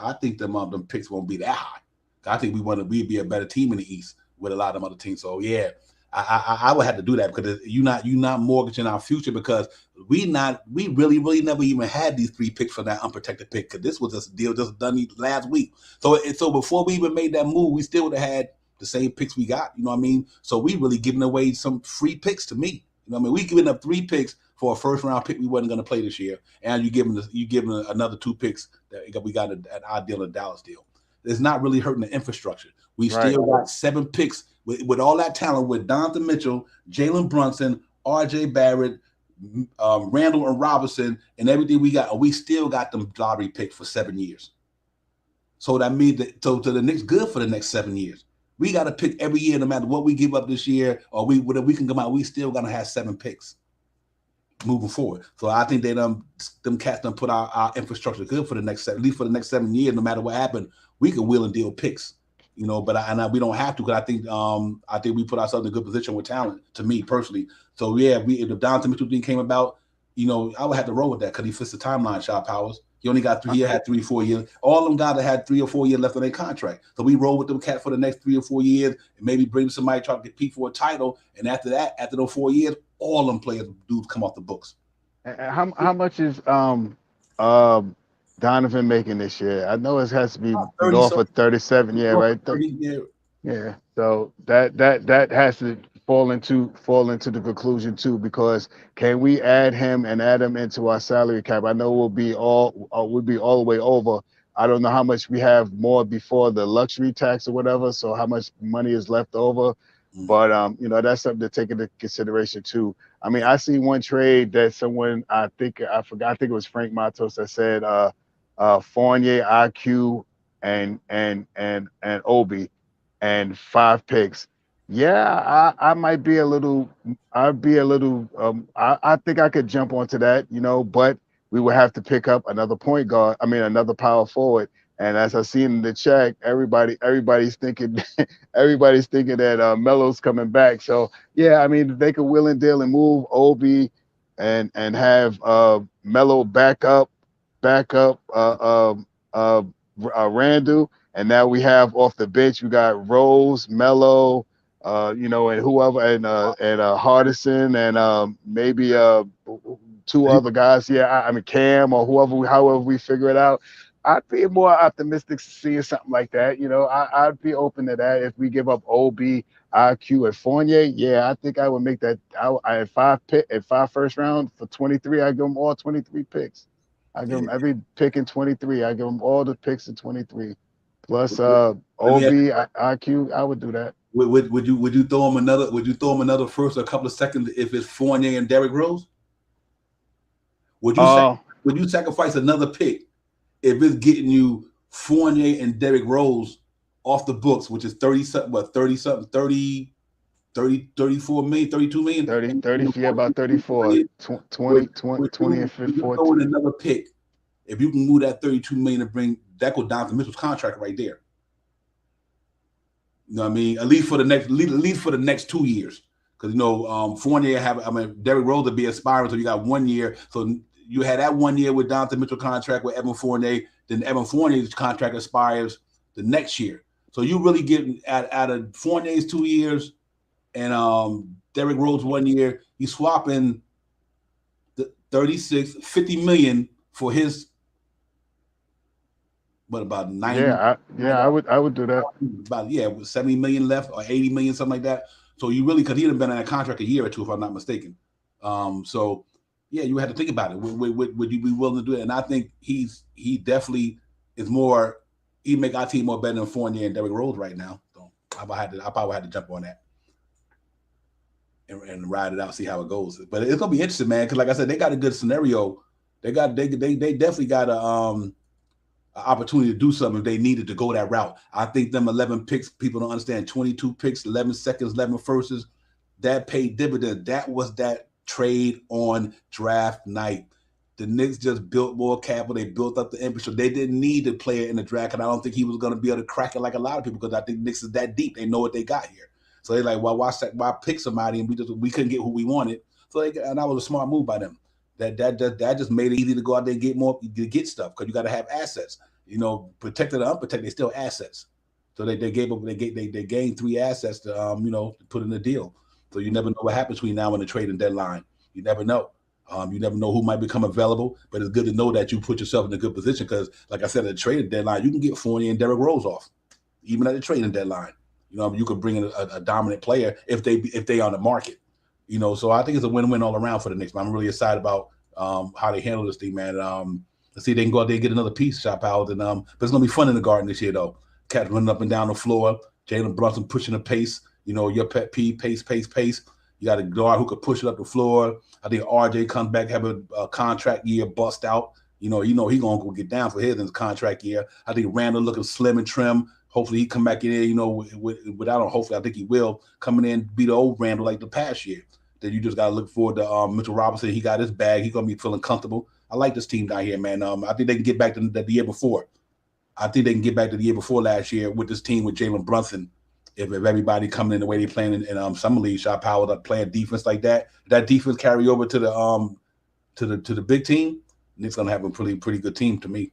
picks won't be that high. I think we'd be a better team in the East with a lot of them other teams. So yeah, I would have to do that because you're not mortgaging our future because we really never even had these 3 picks for that unprotected pick because this was just a deal just done last week. So before we even made that move, we still would have had the same picks we got. You know what I mean? So we really giving away some free picks to me. You know what I mean? We giving up 3 picks for a first round pick we wasn't going to play this year, and you give them another 2 picks that we got an our deal, a Dallas deal. It's not really hurting the infrastructure. We still got 7 picks with all that talent with Donovan Mitchell, Jalen Brunson, R.J. Barrett, Randall and Robinson, and everything we got. And we still got them lottery picks for 7 years. So that means that to the Knicks good for the next 7 years. We got to pick every year, no matter what we give up this year or whatever we can come out. We still gonna have 7 picks moving forward. So I think they them cats done put our infrastructure good for the next at least for the next 7 years. No matter what happened, we can wheel and deal picks, you know. But we don't have to because I think we put ourselves in a good position with talent. To me personally, so yeah, if the Donovan Mitchell thing came about, you know, I would have to roll with that because he fits the timeline. Shot Powers. He only got 3 years, had 3 or 4 years. All them guys that had 3 or 4 years left on their contract. So we roll with them cats for the next 3 or 4 years and maybe bring somebody try to compete for a title. And after those 4 years, all them dudes come off the books. How much is Donovan making this year? I know it has to be north of 37. Yeah, right. 30, yeah. So that has to fall into the conclusion too, because can we add him into our salary cap? I know we'll be all the way over. I don't know how much we have more before the luxury tax or whatever. So how much money is left over? But you know, that's something to take into consideration too. I mean, I see one trade that someone I think it was Frank Matos that said Fournier, IQ, and Obi, and 5 picks. Yeah, I might be a little. I'd be a little. I think I could jump onto that, you know, but we would have to pick up another point guard. I mean, another power forward. And as I see in the check, everybody's thinking that Melo's coming back. So yeah, I mean, they could will and deal and move Obi and have Melo back up Randall, and now we have off the bench we got Rose, Melo, you know, and whoever, and Hartenstien, and maybe 2 other guys. Yeah, I mean Cam or however we figure it out. I'd be more optimistic seeing something like that. You know, I'd be open to that if we give up OB, IQ, and Fournier. Yeah, I think I would make that. I had 5 first round for 23. I give them all 23 picks. I give them every pick in 23. I give them all the picks in 23, plus OB, IQ. I would do that. Would you throw him another? Would you throw him another first or a couple of seconds if it's Fournier and Derrick Rose? Would you sacrifice another pick if it's getting you Fournier and Derrick Rose off the books, which is 34 million, 32 million? 30, yeah, about 34, 20 and 14. Another pick. If you can move that 32 million and bring that goes down to Mitchell's contract right there. You know what I mean? At least for the next 2 years. Because, you know, Fournier Derrick Rose would be aspiring, so you got 1 year. So you had that 1 year with Donovan Mitchell contract with Evan Fournier. Then Evan Fournier's contract expires the next year. So you really getting out of Fournier's 2 years and Derrick Rose 1 year. You swapping 36, 50 million for his. What about 90? I would do that. About with 70 million left or 80 million, something like that. So you really, because he'd have been in a contract a year or two, if I'm not mistaken. So yeah, you had to think about it. Would you be willing to do it? And I think he definitely is more. He make our team more better than Fournier and Derrick Rose right now. So I probably had to jump on that and ride it out, see how it goes. But it's gonna be interesting, man. Because like I said, they got a good scenario. They definitely got a opportunity to do something if they needed to go that route. I think them 11 picks, people don't understand. 22 picks, 11 seconds, 11 firsts, that paid dividends. That was that trade on draft night. The Knicks just built more capital. They built up the infrastructure. They didn't need a player in the draft, and I don't think he was going to be able to crack it like a lot of people because I think Knicks is that deep. They know what they got here. So they're like, well, why pick somebody and we couldn't get who we wanted? So and that was a smart move by them. That just made it easy to go out there and get more, to get stuff because you got to have assets. Protected or unprotected, they're still assets. So they gained 3 assets to to put in the deal. So you never know what happens between now and the trading deadline. You never know. You never know who might become available, but it's good to know that you put yourself in a good position because, like I said, at the trading deadline, you can get Fournier and Derrick Rose off, even at the trading deadline. You could bring in a dominant player if they on the market. So I think it's a win-win all around for the Knicks. I'm really excited about how they handle this thing, man. Let's see if they can go out there and get another piece, Shop Howard. But it's going to be fun in the Garden this year, though. Cats running up and down the floor. Jalen Brunson pushing the pace. Your pet peeve, pace. You got a guard who could push it up the floor. I think RJ comes back, have a contract year, bust out. He going to go get down for his in his contract year. I think Randall looking slim and trim. Hopefully he come back in there, without hopefully I think he will, coming in be the old Randall like the past year. Then you just got to look forward to Mitchell Robinson. He got his bag. He's going to be feeling comfortable. I like this team down here, man. I think they can get back to the year before. I think they can get back to the year before last year with this team with Jalen Brunson. If everybody coming in the way they playing in summer league, Shot Power playing defense like that, that defense carry over to the big team, Nick's gonna have a pretty good team to me.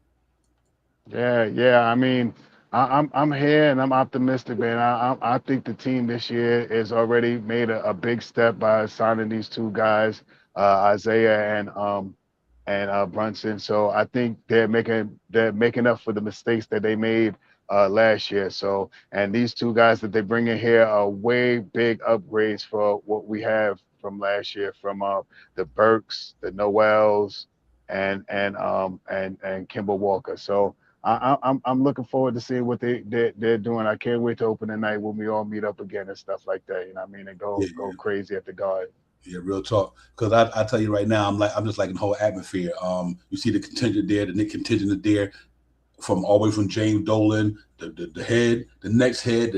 Yeah. I mean, I'm here and I'm optimistic, man. I think the team this year has already made a big step by signing these 2 guys, Isaiah and Brunson. So I think they're making up for the mistakes that they made last year. So, and these 2 guys that they bring in here are way big upgrades for what we have from last year, from the Burks, the Noels, and Kimball Walker. So I'm looking forward to seeing what they're doing. I can't wait to open the night when we all meet up again and stuff like that. And go crazy at the Guard. Yeah, real talk. Because I tell you right now, I'm just like in the whole atmosphere. You see the contingent there, the Knicks contingent is there, from all the way from James Dolan, the head, the next head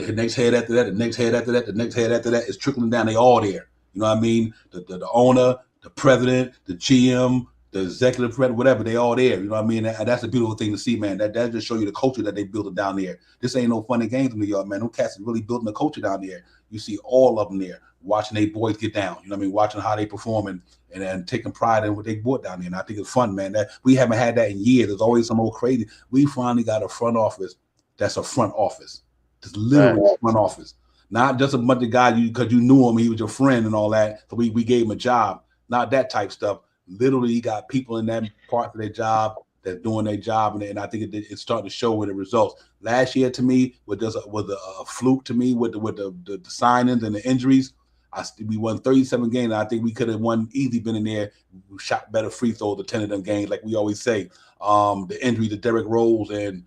after that, the next head after that, the next head after that. It's trickling down. They all there. You know what I mean? The owner, the president, the GM, the executive president, whatever, they all there. You know what I mean? And that's a beautiful thing to see, man. That just show you the culture that they built down there. This ain't no funny games in New York, man. Them cats is really building the culture down there. You see all of them there, watching their boys get down. You know what I mean? Watching how they perform and taking pride in what they brought down there. And I think it's fun, man. That we haven't had that in years. There's always some old crazy. We finally got a front office that's a front office. Just literally a front office. Not just a bunch of guys because you knew him, he was your friend and all that. So we gave him a job. Not that type stuff. Literally, you got people in that part of their job that's doing their job, and I think it's starting to show with the results. Last year, to me, was a fluke to me with the signings and the injuries. We won 37 games. And I think we could have won easily, been in there, shot better free throws to 10 of them games, like we always say. The injury to Derrick Rose and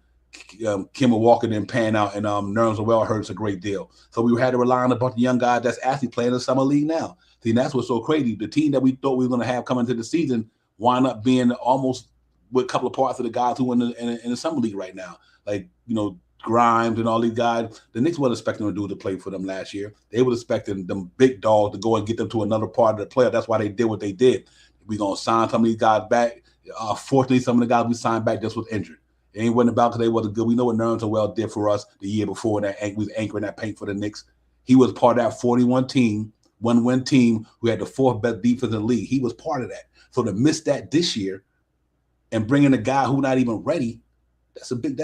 Kimball Walker didn't pan out, and Nerlens Noel hurts a great deal. So we had to rely on a bunch of young guys that's actually playing in the summer league now. See, that's what's so crazy. The team that we thought we were going to have coming into the season wind up being almost with a couple of parts of the guys who are in the summer league right now, like Grimes and all these guys. The Knicks wasn't expecting them to do the play for them last year. They were expecting them big dogs to go and get them to another part of the player. That's why they did what they did. We're going to sign some of these guys back. Fortunately, some of the guys we signed back just was injured. It ain't wasn't about because they wasn't good. We know what Nerlens Noel did for us the year before, that we was anchoring that paint for the Knicks. He was part of that 41 team, one-win team who had the 4th best defense in the league. He was part of that. So to miss that this year and bring in a guy who not even ready,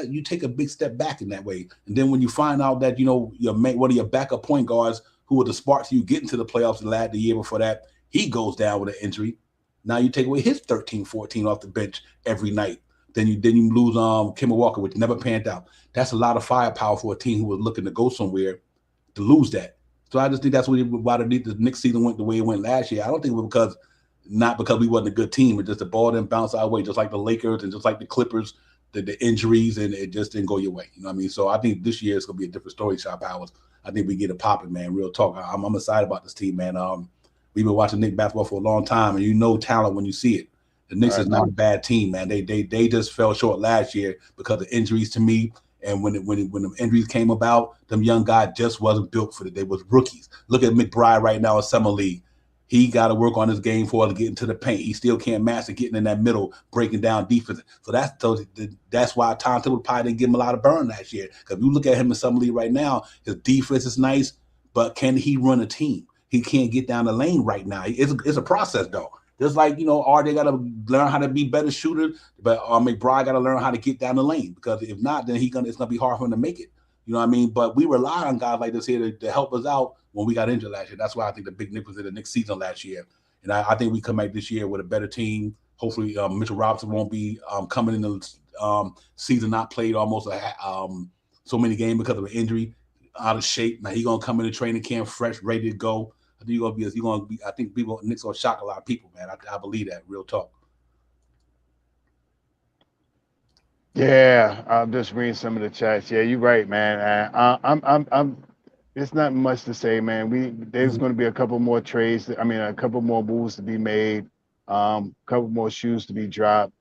you take a big step back in that way. And then when you find out that one of your backup point guards who were the spark to you getting to the playoffs the year before that, he goes down with an injury. Now you take away his 13, 14 off the bench every night. Then you lose Kemba Walker, which never panned out. That's a lot of firepower for a team who was looking to go somewhere to lose that. So I just think that's why the Knicks season went the way it went last year. I don't think it was not because we wasn't a good team, but just the ball didn't bounce our way, just like the Lakers and just like the Clippers, the injuries, and it just didn't go your way. You know what I mean? So I think this year it's gonna be a different story, Shot Powers. I think we get it popping, man. Real talk. I'm excited about this team, man. We've been watching Knicks basketball for a long time, and you know talent when you see it. The Knicks is not a bad team, man. They just fell short last year because of injuries to me. And when the injuries came about, them young guys just wasn't built for it. They was rookies. Look at McBride right now in Summer League. He got to work on his game for us to get into the paint. He still can't master getting in that middle, breaking down defense. So that's why Tom Thibodeau probably didn't give him a lot of burn last year. Because if you look at him in Summer League right now, his defense is nice, but can he run a team? He can't get down the lane right now. It's a process, though. Just like, RJ got to learn how to be better shooter, but McBride got to learn how to get down the lane. Because if not, then it's going to be hard for him to make it. You know what I mean? But we rely on guys like this here to help us out when we got injured last year. That's why I think the big nip was in the next season last year. And I think we come back this year with a better team. Hopefully, Mitchell Robinson won't be coming in the season not played almost so many games because of an injury, out of shape. Now he's gonna come in the training camp fresh, ready to go. I think I think Knicks gonna shock a lot of people, man. I believe that. Real talk. Yeah, I'm just reading some of the chats. Yeah, you're right, man. I'm. It's not much to say, man. There's going to be a couple more trades. I mean, a couple more moves to be made. Couple more shoes to be dropped.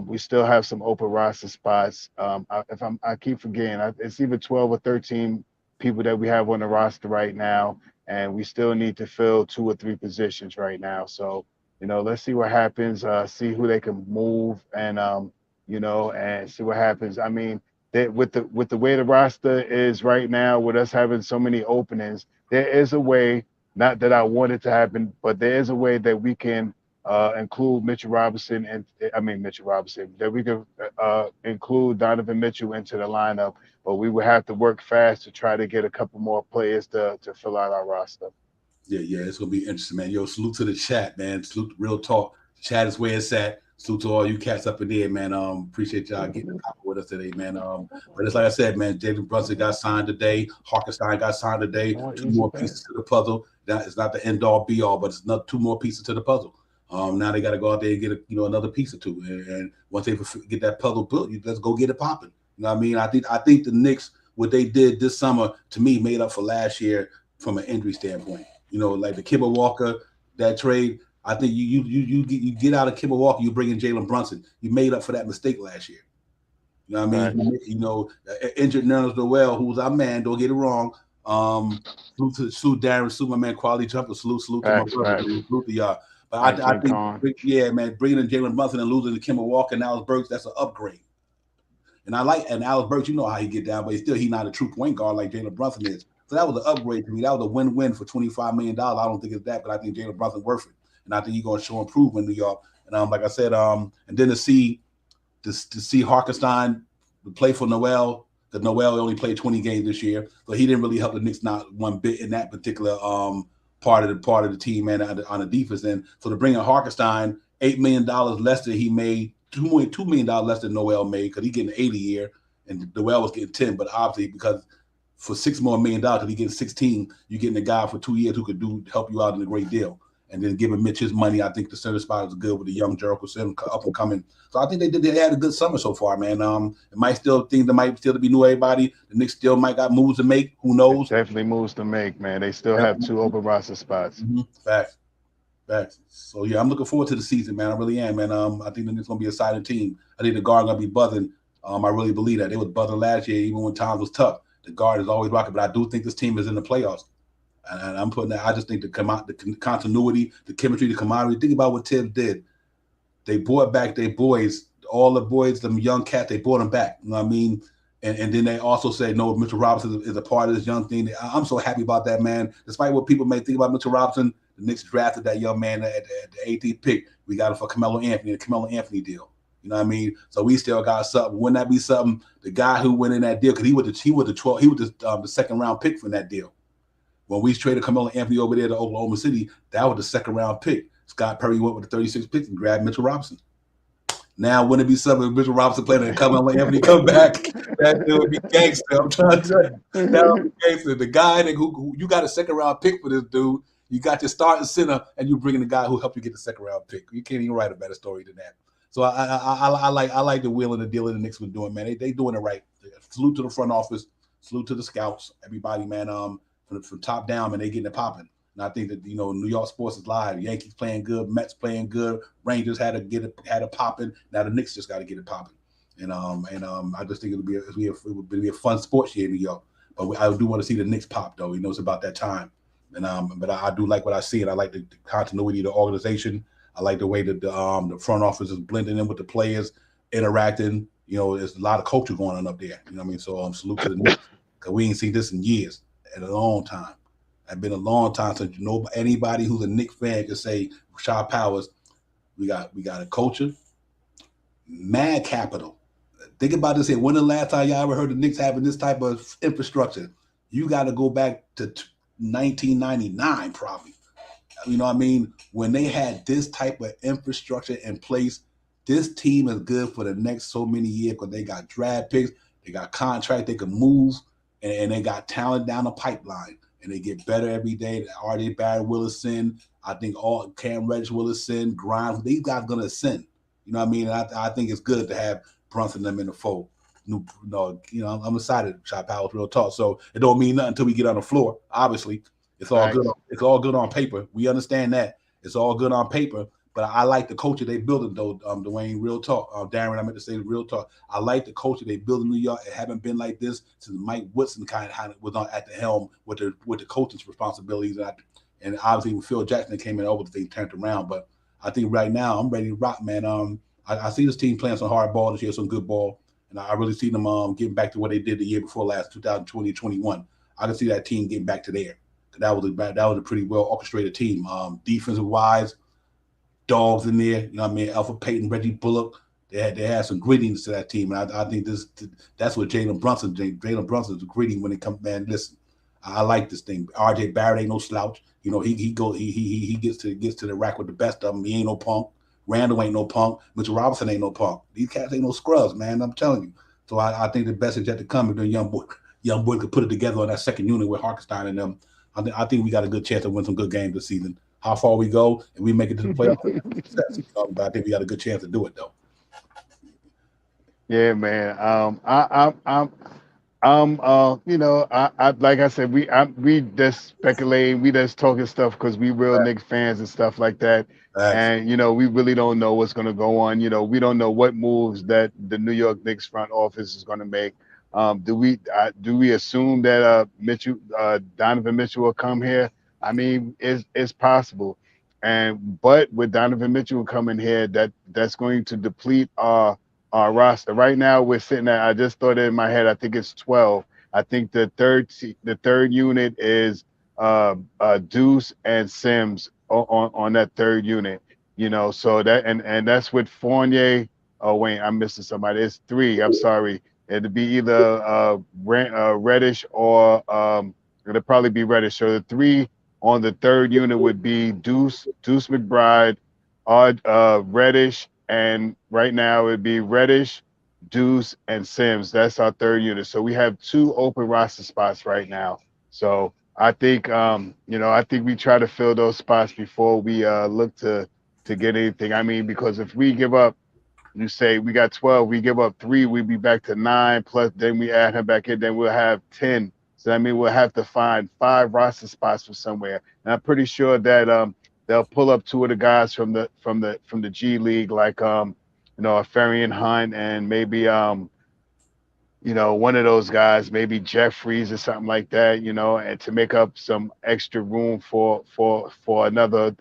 We still have some open roster spots. I keep forgetting, it's either 12 or 13 people that we have on the roster right now, and we still need to fill 2 or 3 positions right now. So, let's see what happens. See who they can move, and and see what happens. I mean, with the way the roster is right now, with us having so many openings, there is a way. Not that I want it to happen, but there is a way that we can include Mitchell Robinson, that we can include Donovan Mitchell into the lineup, but we would have to work fast to try to get a couple more players to fill out our roster. Yeah, it's gonna be interesting, man. Yo, salute to the chat, man. Salute, real talk. The chat is where it's at. Salute to all you cats up in there, man. Appreciate y'all getting with us today, man. But it's like I said, man, Jalen Brunson got signed today. Hartenstien got signed today. 2 more pieces to the puzzle. That is not the end all be all, but it's not 2 more pieces to the puzzle. Now they got to go out there and get another piece or 2, and once they get that puzzle built, let's go get it popping. You know what I mean? I think the Knicks, what they did this summer, to me, made up for last year from an injury standpoint. Like the Kemba Walker, that trade. I think you get out of Kemba Walker, you bring in Jalen Brunson. You made up for that mistake last year. You know what I mean? Right. Injured Nerlens Noel, who was our man. Don't get it wrong. Salute Darren, salute my man, Quality Jumper. Salute to my brother. Salute to y'all. But I think, man, bringing in Jalen Brunson and losing to Kemba Walker and Alex Burks, that's an upgrade. And Alex Burks, you know how he get down, but he's not a true point guard like Jalen Brunson is. So that was an upgrade to me. That was a win-win for $25 million. I don't think it's that, but I think Jalen Brunson's worth it. And I think he's going to show improvement in New York. And like I said, and then to see Hartenstien play for Noel, because Noel only played 20 games this year, so he didn't really help the Knicks not one bit in that particular part of the team, man, on the defense end. So to bring in Hartenstien, $8 million less than he made, $2 million less than Noel made, because he's getting 80 a year, and Noel was getting 10. But obviously, because for $6 more million, because he's getting 16, you're getting a guy for 2 years who could help you out in a great deal. And then giving Mitch his money, I think the center spot is good with the young Jericho Center up and coming. So I think they had a good summer so far, man. It might still be new everybody. The Knicks still might got moves to make. Who knows? Definitely moves to make, man. They still have 2 open roster spots. Mm-hmm. Facts. So yeah, I'm looking forward to the season, man. I really am, man. I think the Knicks gonna be a exciting team. I think the guard gonna be buzzing. I really believe that. They was buzzing last year, even when times was tough. The guard is always rocking, but I do think this team is in the playoffs. And I'm putting that. I just think the continuity, the chemistry, the camaraderie. Think about what Tibbs did. They brought back their boys, all the boys, them young cats. They brought them back. You know what I mean? And then they also said, no, Mitchell Robinson is a part of this young thing. I'm so happy about that, man. Despite what people may think about Mitchell Robinson, the Knicks drafted that young man at the 18th pick. We got him for Carmelo Anthony, the Carmelo Anthony deal. You know what I mean? So we still got something. Wouldn't that be something? The guy who went in that deal, because he was the second round pick for that deal. When we traded Carmelo Anthony over there to Oklahoma City, that was the second round pick. Scott Perry went with the 36 picks and grabbed Mitchell Robinson. Now, wouldn't it be something if Mitchell Robinson playing and come on Anthony come back? That dude would be gangster. I'm trying to tell you. That would be gangster. The guy that who you got a second round pick for this dude. You got your starting center, and you bringing the guy who helped you get the second round pick. You can't even write a better story than that. So I like the wheel and the deal that the Knicks were doing, man. They doing it right. Salute to the front office. Salute to the scouts. Everybody, man. From top down, man, they getting it popping. And I think that New York sports is live. Yankees playing good, Mets playing good, Rangers had it popping. Now the Knicks just got to get it popping. And I just think it would be a fun sports year in New York. But I do want to see the Knicks pop though. It's about that time. And but I do like what I see, and I like the continuity of the organization. I like the way that the front office is blending in with the players, interacting. There's a lot of culture going on up there. You know what I mean? So salute to the Knicks, because we ain't seen this in years, in a long time. It's been a long time since anybody who's a Knicks fan can say, Rashad Powers, we got a culture, mad capital. Think about this here. When the last time y'all ever heard the Knicks having this type of infrastructure? You got to go back to 1999 probably. You know what I mean? When they had this type of infrastructure in place, this team is good for the next so many years because they got draft picks, they got contracts, they can move, and they got talent down the pipeline. And they get better every day. R.J. Barrett will ascend. I think all Cam Reddish will ascend. Grimes, these guys going to ascend. You know what I mean? And I think it's good to have Brunson them in the fold. I'm excited, Shot Powers, real talk. So it don't mean nothing until we get on the floor. Obviously, it's all good. It's all good on paper. We understand that. It's all good on paper. But I like the culture they building, though, Dwayne, real talk. Darren, I meant to say real talk. I like the culture they build in New York. It haven't been like this since Mike Woodson kind of was on at the helm with the coaching's responsibilities. And obviously when Phil Jackson came in over, the thing turned around. But I think right now I'm ready to rock, man. I see this team playing some hard ball this year, some good ball. And I really see them getting back to what they did the year before last, 2020-21. I can see that team getting back to there. That was a pretty well orchestrated team. Defensive wise, dogs in there, you know what I mean? Alpha Payton, Reggie Bullock, they had some grittiness to that team, and I think that's what Jalen Brunson is gritty when it comes. Man, listen, I like this thing. R.J. Barrett ain't no slouch. He gets to the rack with the best of them. He ain't no punk. Randall ain't no punk. Mitchell Robinson ain't no punk. These cats ain't no scrubs, man. I'm telling you. So I think the best is yet to come. If the young boy could put it together on that second unit with Hartenstien and them, I think we got a good chance to win some good games this season. How far we go and we make it to the playoffs. But I think we got a good chance to do it, though. Yeah, man. I like I said, we just speculating, we just talking stuff because we real Knicks fans and stuff like that. And we really don't know what's going to go on. We don't know what moves that the New York Knicks front office is going to make. Do we assume that Donovan Mitchell will come here? I mean, it's possible, but with Donovan Mitchell coming here, that's going to deplete our roster. Right now, we're sitting at. I just thought it in my head. I think it's 12. I think the third unit is Deuce and Sims on that third unit. So that and that's with Fournier. Oh wait, I'm missing somebody. It's 3. I'm sorry. It'd be either Reddish or it'll probably be Reddish. So the 3 on the third unit would be Deuce McBride, Reddish, and right now it'd be Reddish, Deuce, and Sims. That's our third unit. So we have 2 open roster spots right now. So I think I think we try to fill those spots before we look to get anything. I mean, because if we give up, you say we got 12, we give up 3, we'd be back to 9, plus then we add him back in, then we'll have 10. So I mean, we'll have to find 5 roster spots from somewhere. And I'm pretty sure that they'll pull up 2 of the guys from the G League, like a Farian Hunt and maybe one of those guys, maybe Jeffries or something like that, and to make up some extra room for another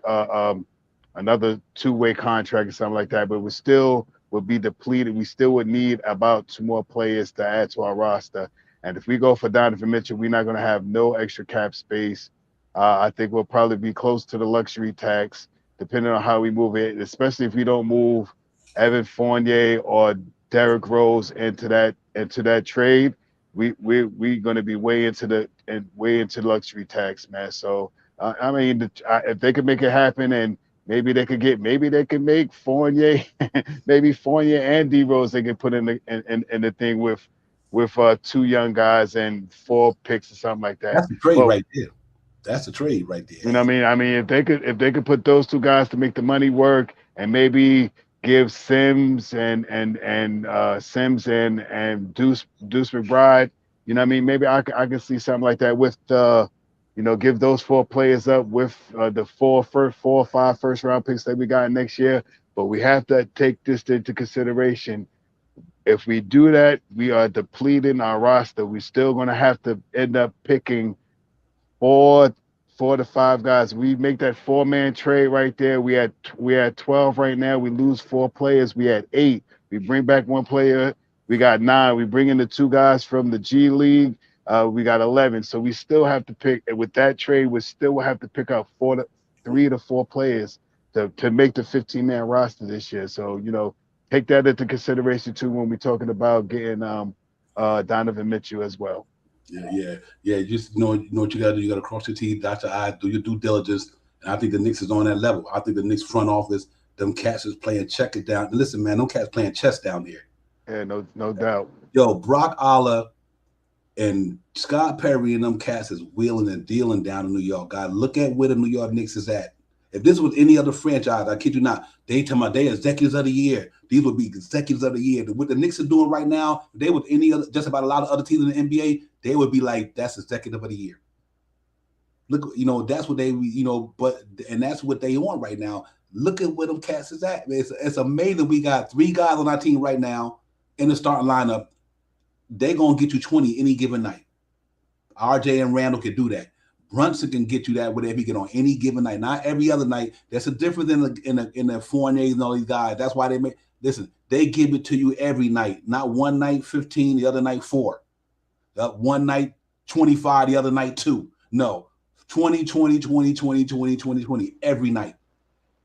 two-way contract or something like that. But we still would be depleted. We still would need about 2 more players to add to our roster. And if we go for Donovan Mitchell, we're not going to have no extra cap space. I think we'll probably be close to the luxury tax, depending on how we move it, especially if we don't move Evan Fournier or Derrick Rose into that trade. We're going to be way into the luxury tax, man. So I mean, if they could make it happen, and maybe they could make Fournier, maybe Fournier and D Rose they could put in the thing with 2 young guys and 4 picks or something like that. That's the trade But right there. That's the trade right there. you know what I mean? I mean, if they could put those 2 guys to make the money work, and maybe give Sims and Deuce McBride, you know what I mean? Maybe I can see something like that with give those 4 players up with the 4 or 5 first round picks that we got next year. But we have to take this into consideration. If we do that, we are depleting our roster. We're still going to have to end up picking 4 to 5 guys. We make that 4-man trade right there. We had 12 right now. We lose 4 players. We had 8. We bring back 1 player. We got 9. We bring in the 2 guys from the G League. We got 11. So we still have to pick with that trade. We still have to pick up 3 to 4 players to make the 15-man roster this year. So take that into consideration too when we're talking about getting Donovan Mitchell as well. Yeah. Just know what you got to do. You got to cross your T's, dot your I's, do your due diligence. And I think the Knicks is on that level. I think the Knicks front office, them cats is playing check it down. Listen, man, them cats playing chess down there. Yeah, no doubt. Yo, Brock Aller and Scott Perry and them cats is wheeling and dealing down in New York. God, look at where the New York Knicks is at. If this was any other franchise, I kid you not, they executives of the year. These would be executives of the year. What the Knicks are doing right now, if they with any other, just about a lot of other teams in the NBA, they would be like, that's executive of the year. Look, that's what they, and that's what they on right now. Look at where them cats is at. It's amazing. We got 3 guys on our team right now in the starting lineup. They're going to get you 20 any given night. RJ and Randall can do that. Brunson can get you that whatever he get on any given night, not every other night. That's a difference in the Fourniers and all these guys. That's why they give it to you every night, not one night 15, the other night 4. One night 25, the other night 2. No, 20, 20, 20, 20, 20, 20, 20 every night.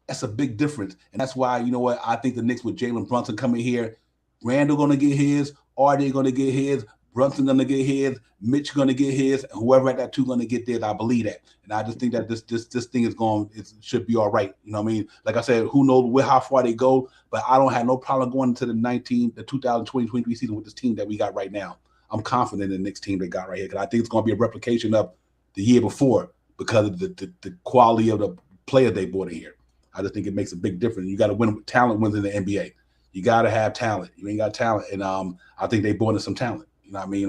That's a big difference. And that's why, I think the Knicks with Jalen Brunson coming here, Randall going to get his, RJ going to get his, Brunson going to get his, Mitch going to get his, and whoever at that 2 going to get theirs. I believe that. And I just think that this thing it should be all right. You know what I mean? Like I said, who knows how far they go, but I don't have no problem going into the 2020-23 season with this team that we got right now. I'm confident in the Knicks team they got right here because I think it's going to be a replication of the year before because of the quality of the players they brought in here. I just think it makes a big difference. You got to win. Talent wins in the NBA. You got to have talent. You ain't got talent, and I think they brought in some talent. You know what I mean?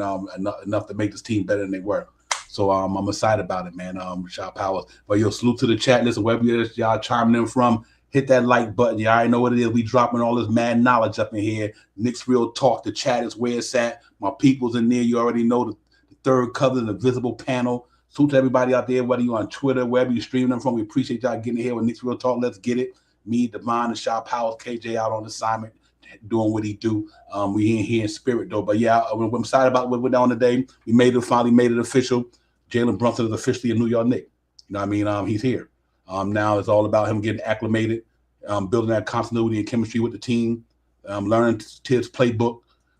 Enough to make this team better than they were. So I'm excited about it, man. Shout Powers. But salute to the chat. Listen, wherever y'all chiming in from, hit that like button. Y'all already know what it is. We dropping all this mad knowledge up in here. Knicks Real Talk. The chat is where it's at. My people's in there. You already know the third cousin, the visible panel. Salute to everybody out there, whether you're on Twitter, wherever you're streaming them from. We appreciate y'all getting here with Knicks Real Talk. Let's get it. Me, Devon, and Shaw Powers, KJ out on assignment, doing what he do. We ain't here in spirit though. But yeah, I'm excited about what we're doing today. We finally made it official. Jalen Brunson is officially a New York Knick. You know what I mean? He's here. Now it's all about him getting acclimated, building that continuity and chemistry with the team, learning Tibbs' playbook,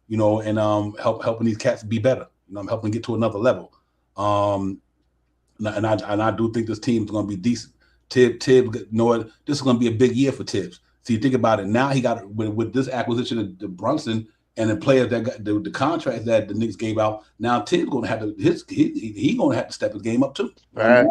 and helping these cats be better. I'm helping get to another level. And I do think this team is going to be decent. Tibbs, this is going to be a big year for Tibbs. So you think about it now. He got with this acquisition of the Brunson and the players that got the contracts that the Knicks gave out. Now Tibbs going to have to he going to have to step his game up too. Right.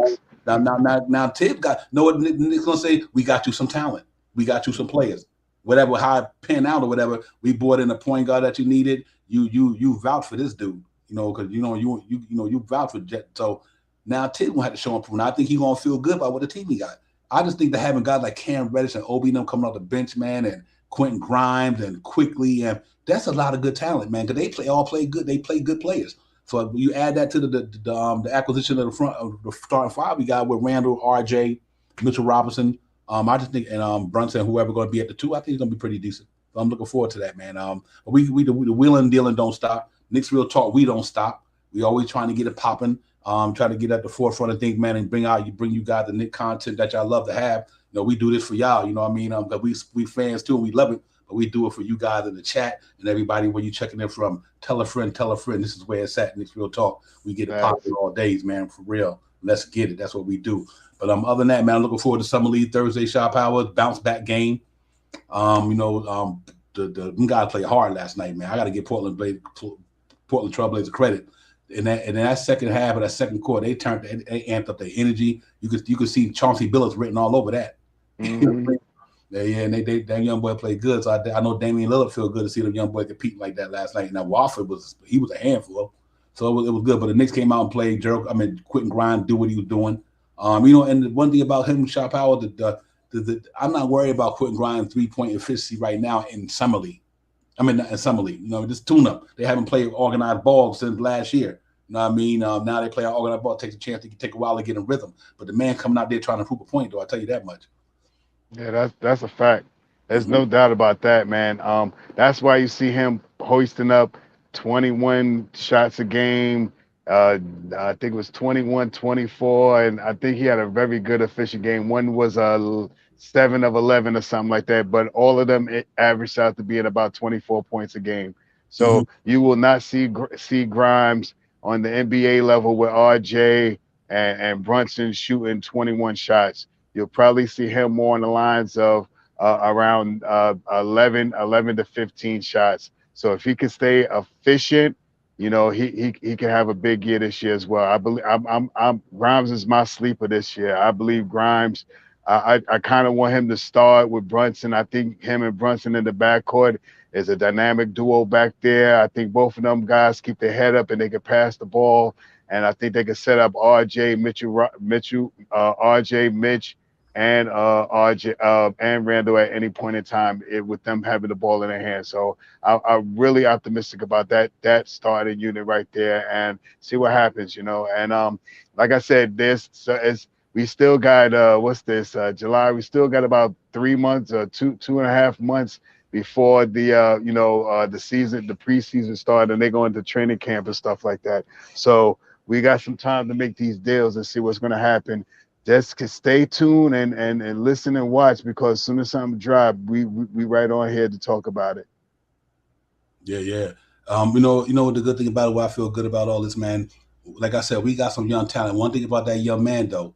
Now Tibbs what the Knicks going to say? We got you some talent. We got you some players. Whatever how it pan out or whatever, we brought in a point guard that you needed. You vouch for this dude. Because you vouch for Jet. So now Tibbs gonna have to show improvement. I think he's gonna feel good about what the team he got. I just think that having guys like Cam Reddish and Obi and them coming off the bench, man, and Quentin Grimes and Quickly, and that's a lot of good talent, man. Because they all play good. They play good players. So you add that to the acquisition of the starting 5 we got with Randall, RJ, Mitchell Robinson. I just think and Brunson, whoever going to be at the 2, I think he's gonna be pretty decent. So I'm looking forward to that, man. The wheeling and dealing don't stop. Knicks Real Talk, we don't stop. We always trying to get it popping. Trying to get at the forefront of things, man, and bring you guys the Knicks content that y'all love to have. We do this for y'all. You know what I mean? But we fans too, and we love it. But we do it for you guys in the chat and everybody where you checking in from. Tell a friend. This is where it's at. Knicks Real Talk. We get it popping all days, man, for real. Let's get it. That's what we do. But other than that, man, I'm looking forward to Summer League Thursday. Shot Powers bounce back game. The guys played hard last night, man. I got to give Portland Trailblazers credit. In that second half of that second quarter, they amped up their energy. You could see Chauncey Billups written all over that. Mm-hmm. And that young boy played good. So I know Damian Lillard feel good to see the young boy competing like that last night. Now Wofford was a handful, so it was good. But the Knicks came out and played. Quentin Grimes do what he was doing. And the one thing about him, Shot Power, I'm not worried about Quentin Grimes' 3-point efficiency right now in Summer League. In Summer League, just tune up. They haven't played organized ball since last year. You know what I mean? Now they play organized ball. It takes a chance to take a while to get in rhythm. But the man coming out there trying to prove a point, though, I'll tell you that much. Yeah, that's a fact. There's no doubt about that, man. That's why you see him hoisting up 21 shots a game. I think it was 21, 24, and I think he had a very good efficient game. One was 7 of 11 or something like that, but all of them averaged out to be at about 24 points a game. So you will not see Grimes on the NBA level with RJ and Brunson shooting 21 shots. You'll probably see him more on the lines of around 11 to 15 shots. So if he can stay efficient, he can have a big year this year as well. I believe Grimes is my sleeper this year. I believe Grimes. I kind of want him to start with Brunson. I think him and Brunson in the backcourt is a dynamic duo back there. I think both of them guys keep their head up and they can pass the ball. And I think they can set up RJ, Mitch, and RJ and Randall at any point in time with them having the ball in their hands. So I'm really optimistic about that starting unit right there and see what happens, And like I said, we still got July. We still got about 3 months or 2.5 months before the season, the preseason started, and they go into training camp and stuff like that. So we got some time to make these deals and see what's going to happen. Just stay tuned and listen and watch, because as soon as something drops, we right on here to talk about it. Yeah. The good thing about it, what I feel good about all this, man, like I said, we got some young talent. One thing about that young man, though,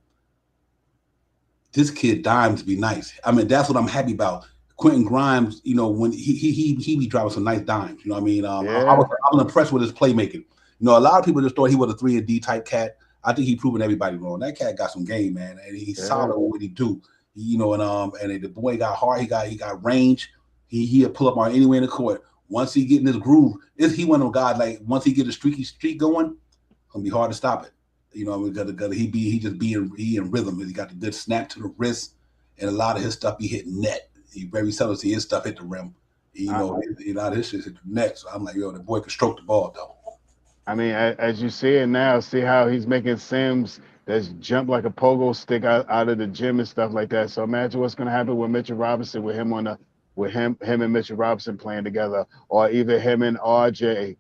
this kid dimes be nice. That's what I'm happy about. Quentin Grimes, when he be driving some nice dimes. You know what I mean? I was impressed with his playmaking. A lot of people just thought he was a 3-and-D type cat. I think he's proven everybody wrong. That cat got some game, man, and he's solid with what he do. And the boy got hard. He got range. He'll pull up on anywhere in the court. Once he get in his groove, he one of those guys, like, once he get a streak going, it's gonna be hard to stop it. He in rhythm. He got the good snap to the wrist, and a lot of his stuff be hitting net. He very seldom see his stuff hit the rim. A lot of his shit hit the net. So I'm like, the boy can stroke the ball though. As you see it now, see how he's making Sims that's jump like a pogo stick out of the gym and stuff like that. So imagine what's going to happen with Mitchell Robinson, with him and Mitchell Robinson playing together, or either him and RJ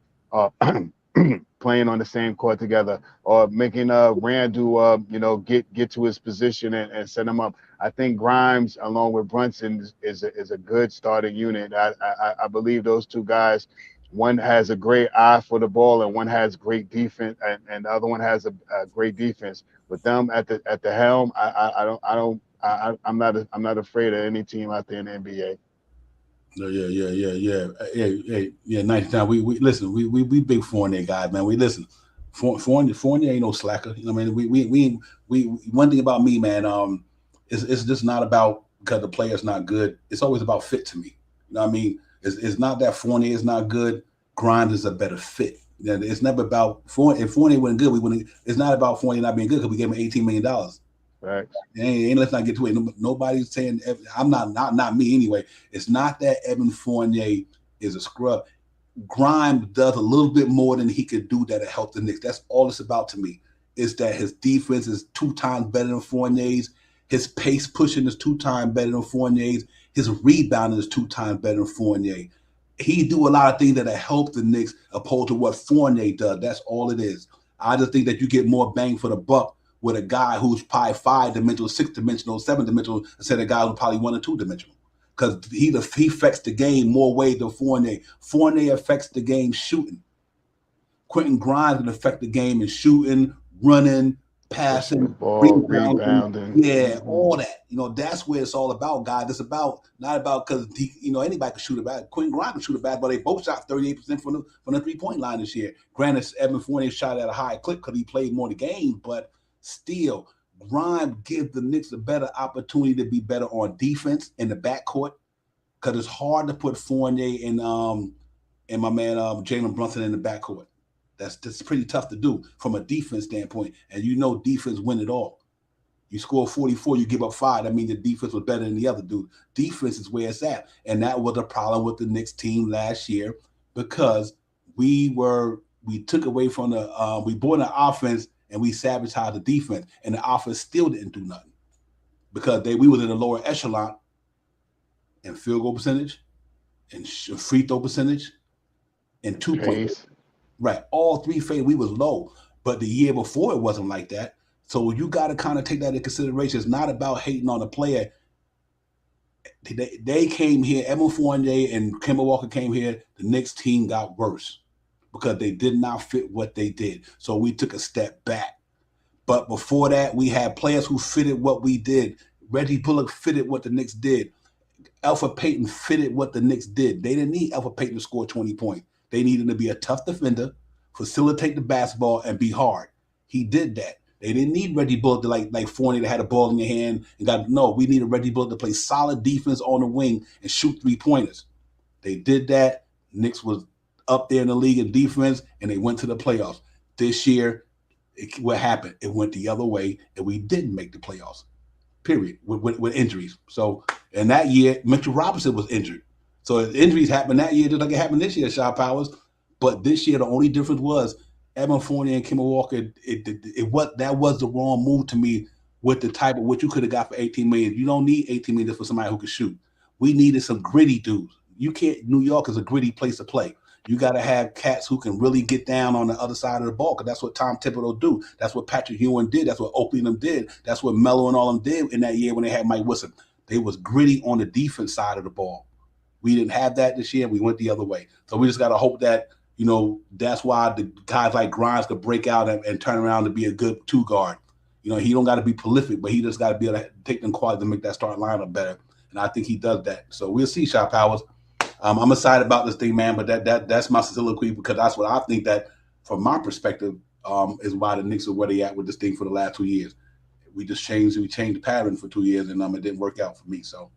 playing on the same court together, or making Randall get to his position and set him up. I think Grimes along with Brunson is a good starting unit. I believe those two guys. One has a great eye for the ball, and one has great defense, and the other one has a great defense. With them at the helm, I'm not afraid of any team out there in the NBA. Yeah. 90 times. We listen. We big Fournier guys, man. We listen. Fournier ain't no slacker. We one thing about me, man. It's just not about because the player's not good. It's always about fit to me. You know what I mean? It's not that Fournier is not good. Grimes is a better fit. It's never about Fournier. If Fournier wasn't good, we wouldn't. It's not about Fournier not being good because we gave him $18 million. Right. Let's not get to it. Nobody's saying. I'm not me anyway. It's not that Evan Fournier is a scrub. Grimes does a little bit more than he could do that'll help the Knicks. That's all it's about to me. Is that his defense is 2 times better than Fournier's. His pace pushing is 2 times better than Fournier's. His rebounding is 2 times better than Fournier. He do a lot of things that help the Knicks opposed to what Fournier does. That's all it is. I just think that you get more bang for the buck with a guy who's probably 5-dimensional, 6-dimensional, 7-dimensional instead of a guy who's probably 1 or 2-dimensional. Because he affects the game more ways than Fournier. Fournier affects the game shooting. Quentin Grimes can affect the game in shooting, running, passing, ball, rebounding, rebounding. all that. That's where it's all about, guys. It's about not about because anybody can shoot a basketball. Quinn Grimes can shoot a basketball. They both shot 38% from the 3-point line this year. Granted, Evan Fournier shot at a high clip because he played more of the game, but still, Grimes gives the Knicks a better opportunity to be better on defense in the backcourt because it's hard to put Fournier and my man Jalen Brunson in the backcourt. That's pretty tough to do from a defense standpoint. And defense win it all. You score 44, you give up 5. That means the defense was better than the other dude. Defense is where it's at. And that was a problem with the Knicks team last year because we took away from we brought an offense and we sabotaged the defense. And the offense still didn't do nothing because we was in the lower echelon in field goal percentage and free throw percentage and 2-point. Right. All 3 phase, we was low. But the year before, it wasn't like that. So you got to kind of take that into consideration. It's not about hating on the player. They came here, Evan Fournier and Kemba Walker came here. The Knicks team got worse because they did not fit what they did. So we took a step back. But before that, we had players who fitted what we did. Reggie Bullock fitted what the Knicks did. Elfrid Payton fitted what the Knicks did. They didn't need Elfrid Payton to score 20 points. They needed to be a tough defender, facilitate the basketball, and be hard. He did that. They didn't need Reggie Bullock to like Fournier that had a ball in your hand we needed Reggie Bullock to play solid defense on the wing and shoot 3-pointers. They did that. Knicks was up there in the league in defense, and they went to the playoffs. This year, what happened? It went the other way, and we didn't make the playoffs. Period. With injuries. So, in that year, Mitchell Robinson was injured. So injuries happened that year just like it happened this year, Shaw Powers. But this year, the only difference was Evan Fournier and Kemba Walker. That was the wrong move to me with the type of what you could have got for $18 million. You don't need $18 million for somebody who can shoot. We needed some gritty dudes. New York is a gritty place to play. You got to have cats who can really get down on the other side of the ball because that's what Tom Thibodeau do. That's what Patrick Ewing did. That's what Oakley and them did. That's what Melo and all them did in that year when they had Mike Wilson. They was gritty on the defense side of the ball. We didn't have that this year. We went the other way. So we just got to hope that, that's why the guys like Grimes could break out and turn around to be a good 2-guard. He don't got to be prolific, but he just got to be able to take them qualities to make that starting lineup better. And I think he does that. So we'll see, Shaw Powers. I'm excited about this thing, man, but that's my soliloquy because that's what I think that, from my perspective, is why the Knicks are where they at with this thing for the last 2 years. We changed the pattern for 2 years, and it didn't work out for me. So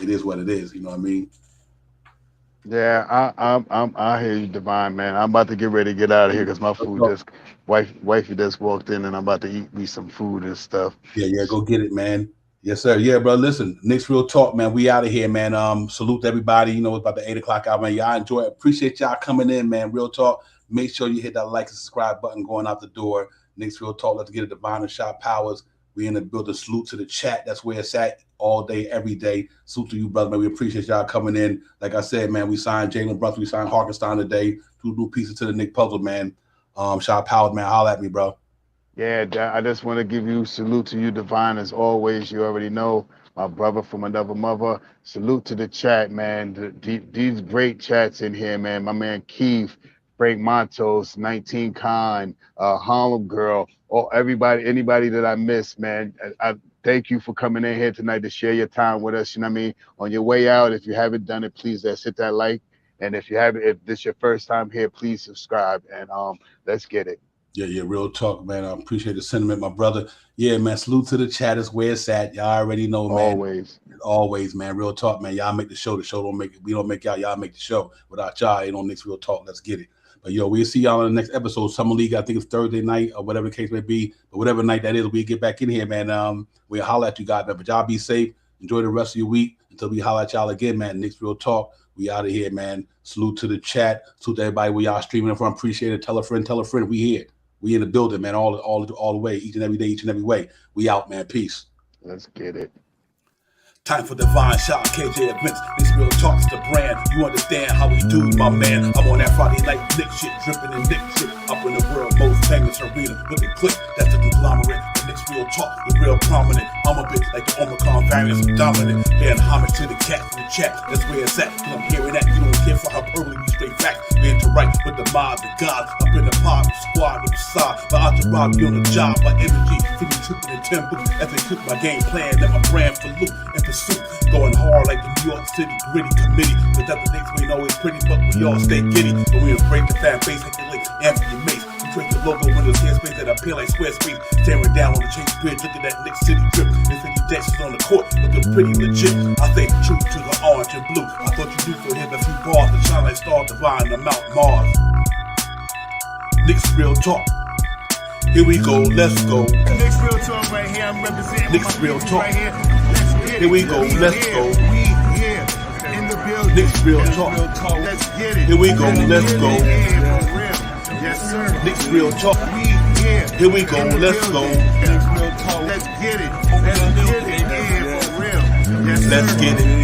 it is what it is. You know what I mean? Yeah, I hear you, Divine, man. I'm about to get ready to get out of here because my food wifey just walked in, and I'm about to eat me some food and stuff. Yeah, go get it, man. Yes, sir. Yeah, bro. Listen, Knicks Real Talk, man. We out of here, man. Salute to everybody. It's about the 8 o'clock hour, man. Y'all enjoy it. Appreciate y'all coming in, man. Real Talk. Make sure you hit that like and subscribe button going out the door. Knicks Real Talk. Let's get it. Divine and Shaw Powers. We in the building. Salute to the chat. That's where it's at all day, every day. Salute to you, brother, man. We appreciate y'all coming in. Like I said, man, we signed Jalen Brunson. We signed Hartenstien today. 2 new pieces to the Knick puzzle, man. Shaw Powers, man. Holla at me, bro. Yeah, I just want to give you salute to you, Divine, as always. You already know, my brother from another mother. Salute to the chat, man. These great chats in here, man. My man Keith, Frank Montos, 19 Khan, Harlem Girl, anybody that I missed, man. I thank you for coming in here tonight to share your time with us. You know what I mean? On your way out, if you haven't done it, please hit that like. And if this is your first time here, please subscribe. And let's get it. Yeah, real talk, man. I appreciate the sentiment, my brother. Yeah, man, salute to the chat. Is where it's at. Y'all already know, man. Always, man. Real talk, man. Y'all make the show. The show don't make it. We don't make y'all. Y'all make the show. Without y'all, ain't no Knicks Real Talk. Let's get it. But, we'll see y'all in the next episode. Summer League, I think it's Thursday night or whatever the case may be. But whatever night that is, we get back in here, man. We'll holler at you guys, man. But y'all be safe. Enjoy the rest of your week until we holler at y'all again, man. Knicks Real Talk. We out of here, man. Salute to the chat. Salute to everybody where y'all streaming from. Appreciate it. Tell a friend. We here. We in the building, man, all the way, each and every day, each and every way. We out, man. Peace. Let's get it. Time for Divine Shot, KJ Events. This Real Talk's the brand. You understand how we do, my man. I'm on that Friday night Knick shit, dripping in Knick shit. Up in the world, most famous arena with the click. That's the conglomerate. The Knicks real talk, the real prominent. I'm a bit like the Omicron variant, dominant. Paying homage to the cat in the chat. That's where it's at. Cause I'm hearing that you don't care for hyperbole, we straight fact. We interact with the mob, the gods. Up in the pod, the squad, the facade. My entourage be on the job, my energy. Feeling tripping in tempo as they cook my game plan. Let my brand for loot and pursuit. Going hard like the New York City gritty committee. Cause that the Knicks we know is pretty, but we all stay giddy. And we afraid the fan base hit the link, Anthony Mace. Trace the logo windows, headspace that appear like square space. Staring down on the Chase Bridge, look at that Knicks City drip. There's 50 Dexys on the court, looking pretty legit. I stay true to the orange and blue. I thought you knew for him a few bars to shine like stars divine on Mount Mars. Knicks real talk. Here we go, let's go. Knicks real talk right here. I'm representing Knicks real talk. right here. Let's get it. Here we go, let's go. We here in the building. Knicks real talk. Let's get it. Here we go, let's go. Yes, sir. Knicks real talk. We here. Here we go, let's go. Let's get it. Let's get it. Yeah, for real. Yes, sir. Let's get it.